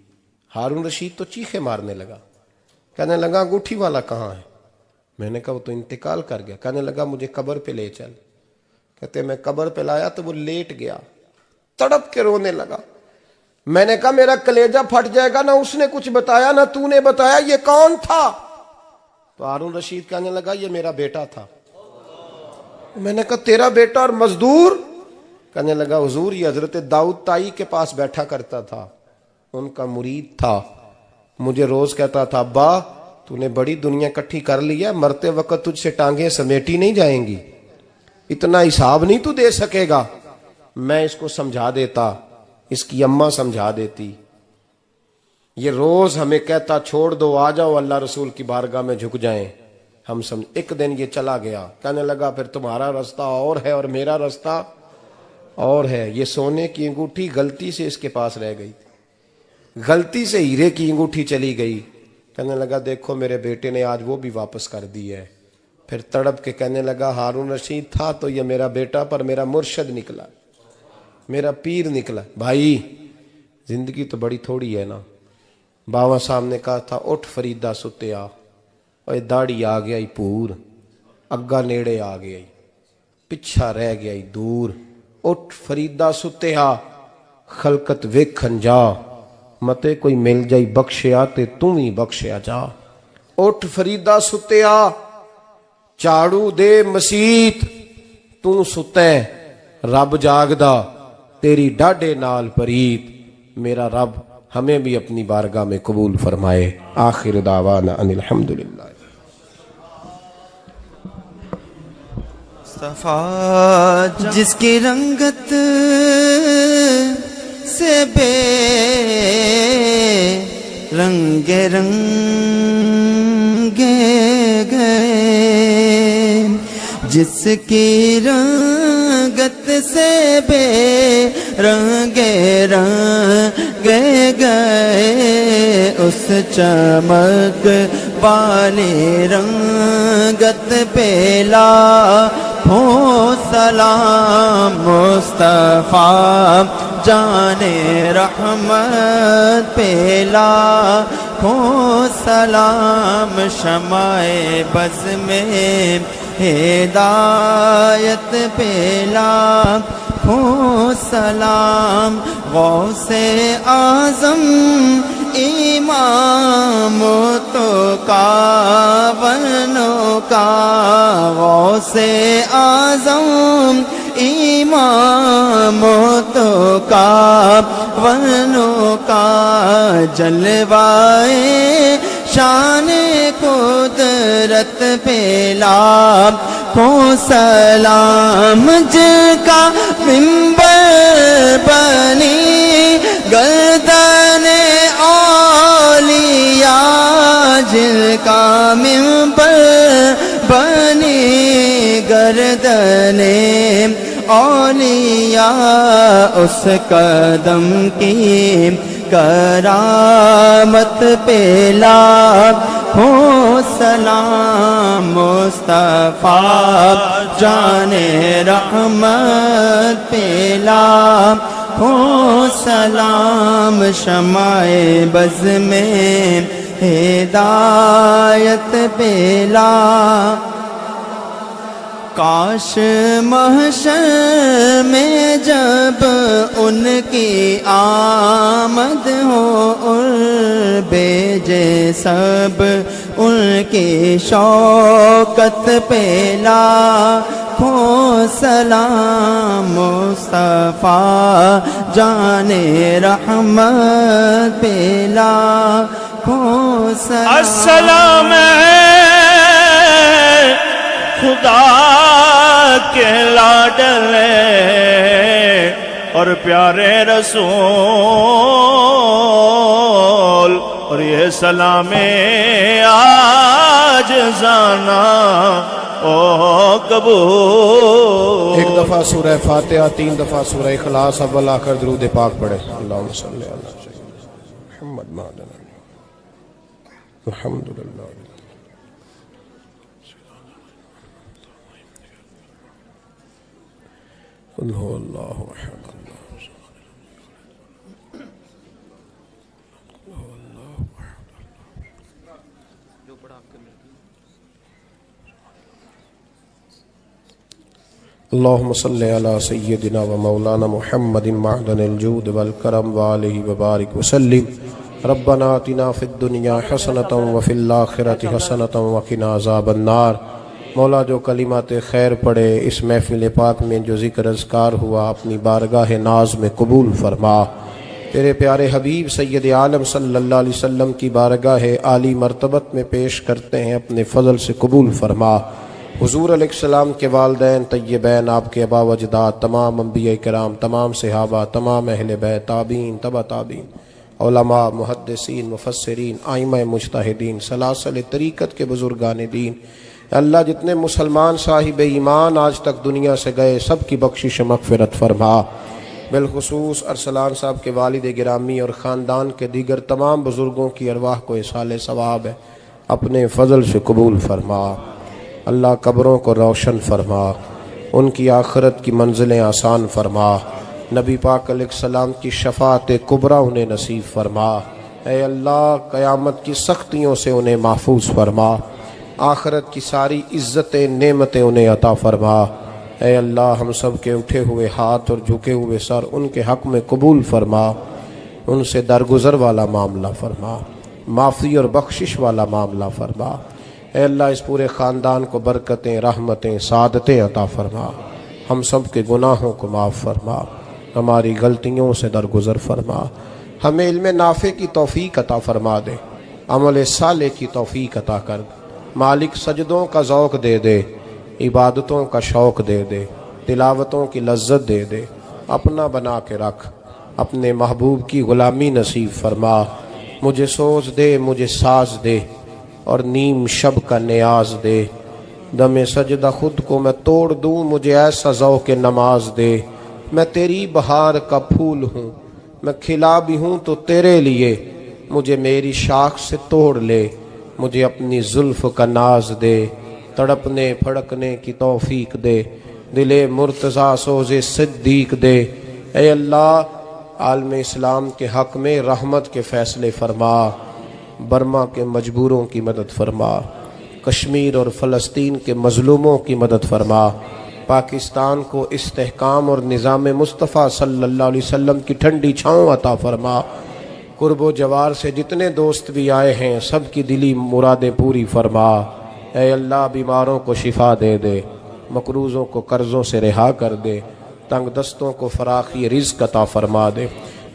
ہارون رشید تو چیخے مارنے لگا، کہنے لگا انگوٹھی والا کہاں ہے؟ میں نے کہا وہ تو انتقال کر گیا۔ کہنے لگا مجھے قبر پہ لے چل۔ کہتے میں قبر پہ لایا تو وہ لیٹ گیا، تڑپ کے رونے لگا۔ میں نے کہا میرا کلیجہ پھٹ جائے گا، نہ اس نے کچھ بتایا نہ تو نے بتایا، یہ کون تھا؟ تو ہارون رشید کہنے لگا یہ میرا بیٹا تھا۔ میں نے کہا تیرا بیٹا اور مزدور؟ کہنے لگا حضور یہ حضرت داؤد تائی کے پاس بیٹھا کرتا تھا، ان کا مرید تھا، مجھے روز کہتا تھا ابا تو نے بڑی دنیا کٹھی کر لی ہے، مرتے وقت تجھ سے ٹانگیں سمیٹی نہیں جائیں گی، اتنا حساب نہیں تو دے سکے گا۔ میں اس کو سمجھا دیتا، اس کی اماں سمجھا دیتی، یہ روز ہمیں کہتا چھوڑ دو آ جاؤ اللہ رسول کی بارگاہ میں جھک جائیں، ہم سمجھ۔ ایک دن یہ چلا گیا، کہنے لگا پھر تمہارا رستہ اور ہے اور میرا رستہ اور ہے۔ یہ سونے کی انگوٹھی غلطی سے اس کے پاس رہ گئی تھی، غلطی سے ہیرے کی انگوٹھی چلی گئی۔ کہنے لگا دیکھو میرے بیٹے نے آج وہ بھی واپس کر دی ہے۔ پھر تڑپ کے کہنے لگا ہارون رشید تھا تو یہ میرا بیٹا پر میرا مرشد نکلا، میرا پیر نکلا۔ بھائی زندگی تو بڑی تھوڑی ہے نا۔ باوا صاحب نے کہا تھا اٹھ فریدہ ستیا، اور داڑھی آ گیا پور، اگا نیڑے آ گیا پچھا رہ گیا دور، اٹھ فریدہ ستیا خلقت ویکھن جا، متے کوئی مل جائی بخشیا تے تم ہی بخشیا جا۔ اٹھ فریدہ ستیا چاڑو دے مسیت، تو ستیں رب جاگدا تیری ڈاڈے نال پریت۔ میرا رب ہمیں بھی اپنی بارگاہ میں قبول فرمائے۔ آخر دعوانا ان الحمدللہ۔ صفا جس کی رنگت سے بے رنگ رنگے گئے، جس کی رنگ رنگت سے بے رنگے رنگے گئے اس چمک والی رنگت پہ لاکھوں سلام مصطفیٰ جان رحمت پہ لاکھوں سلام شمع بز میں ہدایت پہ لاکھوں سلام غوث اعظم امام تو کاونوں کا غوث اعظم امام تو کاونوں کا جلوائے شان قدرت پہ لاکھوں سلام جن کا منبر بنی گردن اولیاء جن کا منبر بنی گردن اولیاء اس قدم کی کرامت پہ لاکھوں سلام مصطفیٰ جان رحمت پہ لاکھوں سلام شمع بز میں ہدایت پہ لاکھوں کاش محشر میں جب ان کی آمد ہو اور بھیجے سب ان کی شوکت پہ لاکھوں سلام مصطفیٰ جان رحمت پہ لاکھوں السلام خدا کے لاڈلے اور پیارے رسول اور یہ سلام آج زانا او قبول ایک دفعہ سورہ فاتحہ 3 دفعہ سورہ اخلاص اول آخر درود پاک پڑھے اللہم صلی علی محمد الحمدللہ قل هو اللہ احد اللہم صلی علی سیدنا و مولانا محمد معدن الجود والکرم وآلہ وبارک وسلم ربنا آتنا فی الدنیا حسنة وفی الآخرة حسنة وقنا عذاب النار مولا جو کلمات خیر پڑھے اس محفل پاک میں جو ذکر اذکار ہوا اپنی بارگاہ ناز میں قبول فرما تیرے پیارے حبیب سید عالم صلی اللہ علیہ وسلم کی بارگاہ عالی مرتبت میں پیش کرتے ہیں اپنے فضل سے قبول فرما حضور علیہ السلام کے والدین طیبین آپ کے آبا و اجداد تمام انبیاء کرام تمام صحابہ تمام اہل بیت تابعین تبع تابعین علماء محدثین مفسرین ائمہ مجتہدین سلاسل طریقت کے بزرگان دین اللہ جتنے مسلمان صاحب ایمان آج تک دنیا سے گئے سب کی بخشش مغفرت فرما بالخصوص ارسلان صاحب کے والد گرامی اور خاندان کے دیگر تمام بزرگوں کی ارواح کو اصال ثواب ہے اپنے فضل سے قبول فرما اللہ قبروں کو روشن فرما ان کی آخرت کی منزلیں آسان فرما نبی پاک علیہ السلام کی شفاعت کبریٰ انہیں نصیب فرما اے اللہ قیامت کی سختیوں سے انہیں محفوظ فرما آخرت کی ساری عزتیں نعمتیں انہیں عطا فرما اے اللہ ہم سب کے اٹھے ہوئے ہاتھ اور جھکے ہوئے سر ان کے حق میں قبول فرما ان سے درگزر والا معاملہ فرما معافی اور بخشش والا معاملہ فرما اے اللہ اس پورے خاندان کو برکتیں رحمتیں سعادتیں عطا فرما ہم سب کے گناہوں کو معاف فرما ہماری غلطیوں سے درگزر فرما ہمیں علم نافع کی توفیق عطا فرما دے عمل صالح کی توفیق عطا کر مالک سجدوں کا ذوق دے دے عبادتوں کا شوق دے دے تلاوتوں کی لذت دے دے اپنا بنا کے رکھ اپنے محبوب کی غلامی نصیب فرما مجھے سوز دے مجھے ساز دے اور نیم شب کا نیاز دے دم سجدہ خود کو میں توڑ دوں، مجھے ایسا ذوق نماز دے۔ میں تیری بہار کا پھول ہوں، میں کھلا بھی ہوں تو تیرے لیے، مجھے میری شاخ سے توڑ لے، مجھے اپنی زلف کا ناز دے، تڑپنے پھڑکنے کی توفیق دے، دل مرتضیٰ سوز صدیق دے۔ اے اللہ، عالم اسلام کے حق میں رحمت کے فیصلے فرما، برما کے مجبوروں کی مدد فرما، کشمیر اور فلسطین کے مظلوموں کی مدد فرما، پاکستان کو استحکام اور نظام مصطفیٰ صلی اللہ علیہ وسلم کی ٹھنڈی چھاؤں عطا فرما۔ قرب و جوار سے جتنے دوست بھی آئے ہیں سب کی دلی مرادیں پوری فرما۔ اے اللہ، بیماروں کو شفا دے دے، مقروضوں کو قرضوں سے رہا کر دے، تنگ دستوں کو فراخی رزق عطا فرما دے۔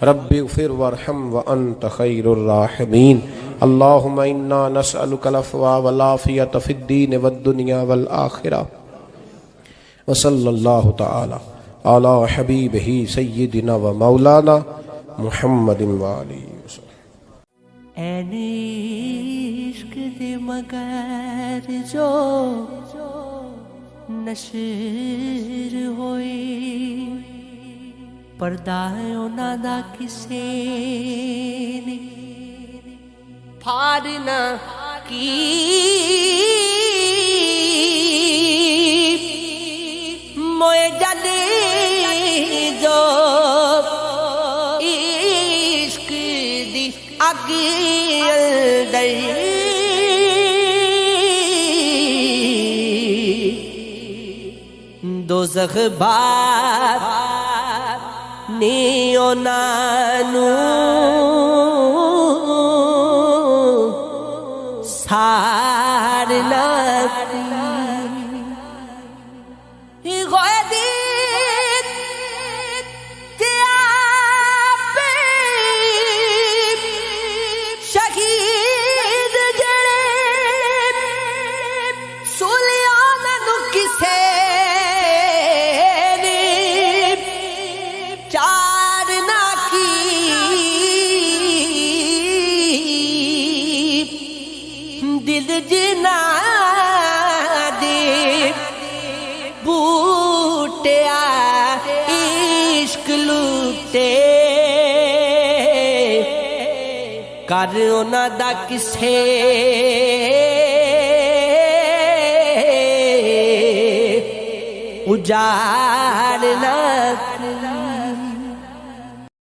رب اغفر وارحم وانت خیر الراحمین۔ اللہم انا نسألک العفو والعافیۃ فی الدین والدنیا والآخرہ، وصلی اللہ تعالی علی حبیبہ سیدنا و مولانا محمد وآلہ وسلم۔ این عشق دے مگر جو نشر ہوئی، پردہ انہاں دا کسے نے پھاڑ نہ کی، موئے جلے جو عشق دی اگ اندر دوزخ بار نے انہاں سارنا دل جنا دے بوٹیا عشق لوٹے کر انہاں دا کسے اجاڑ نہ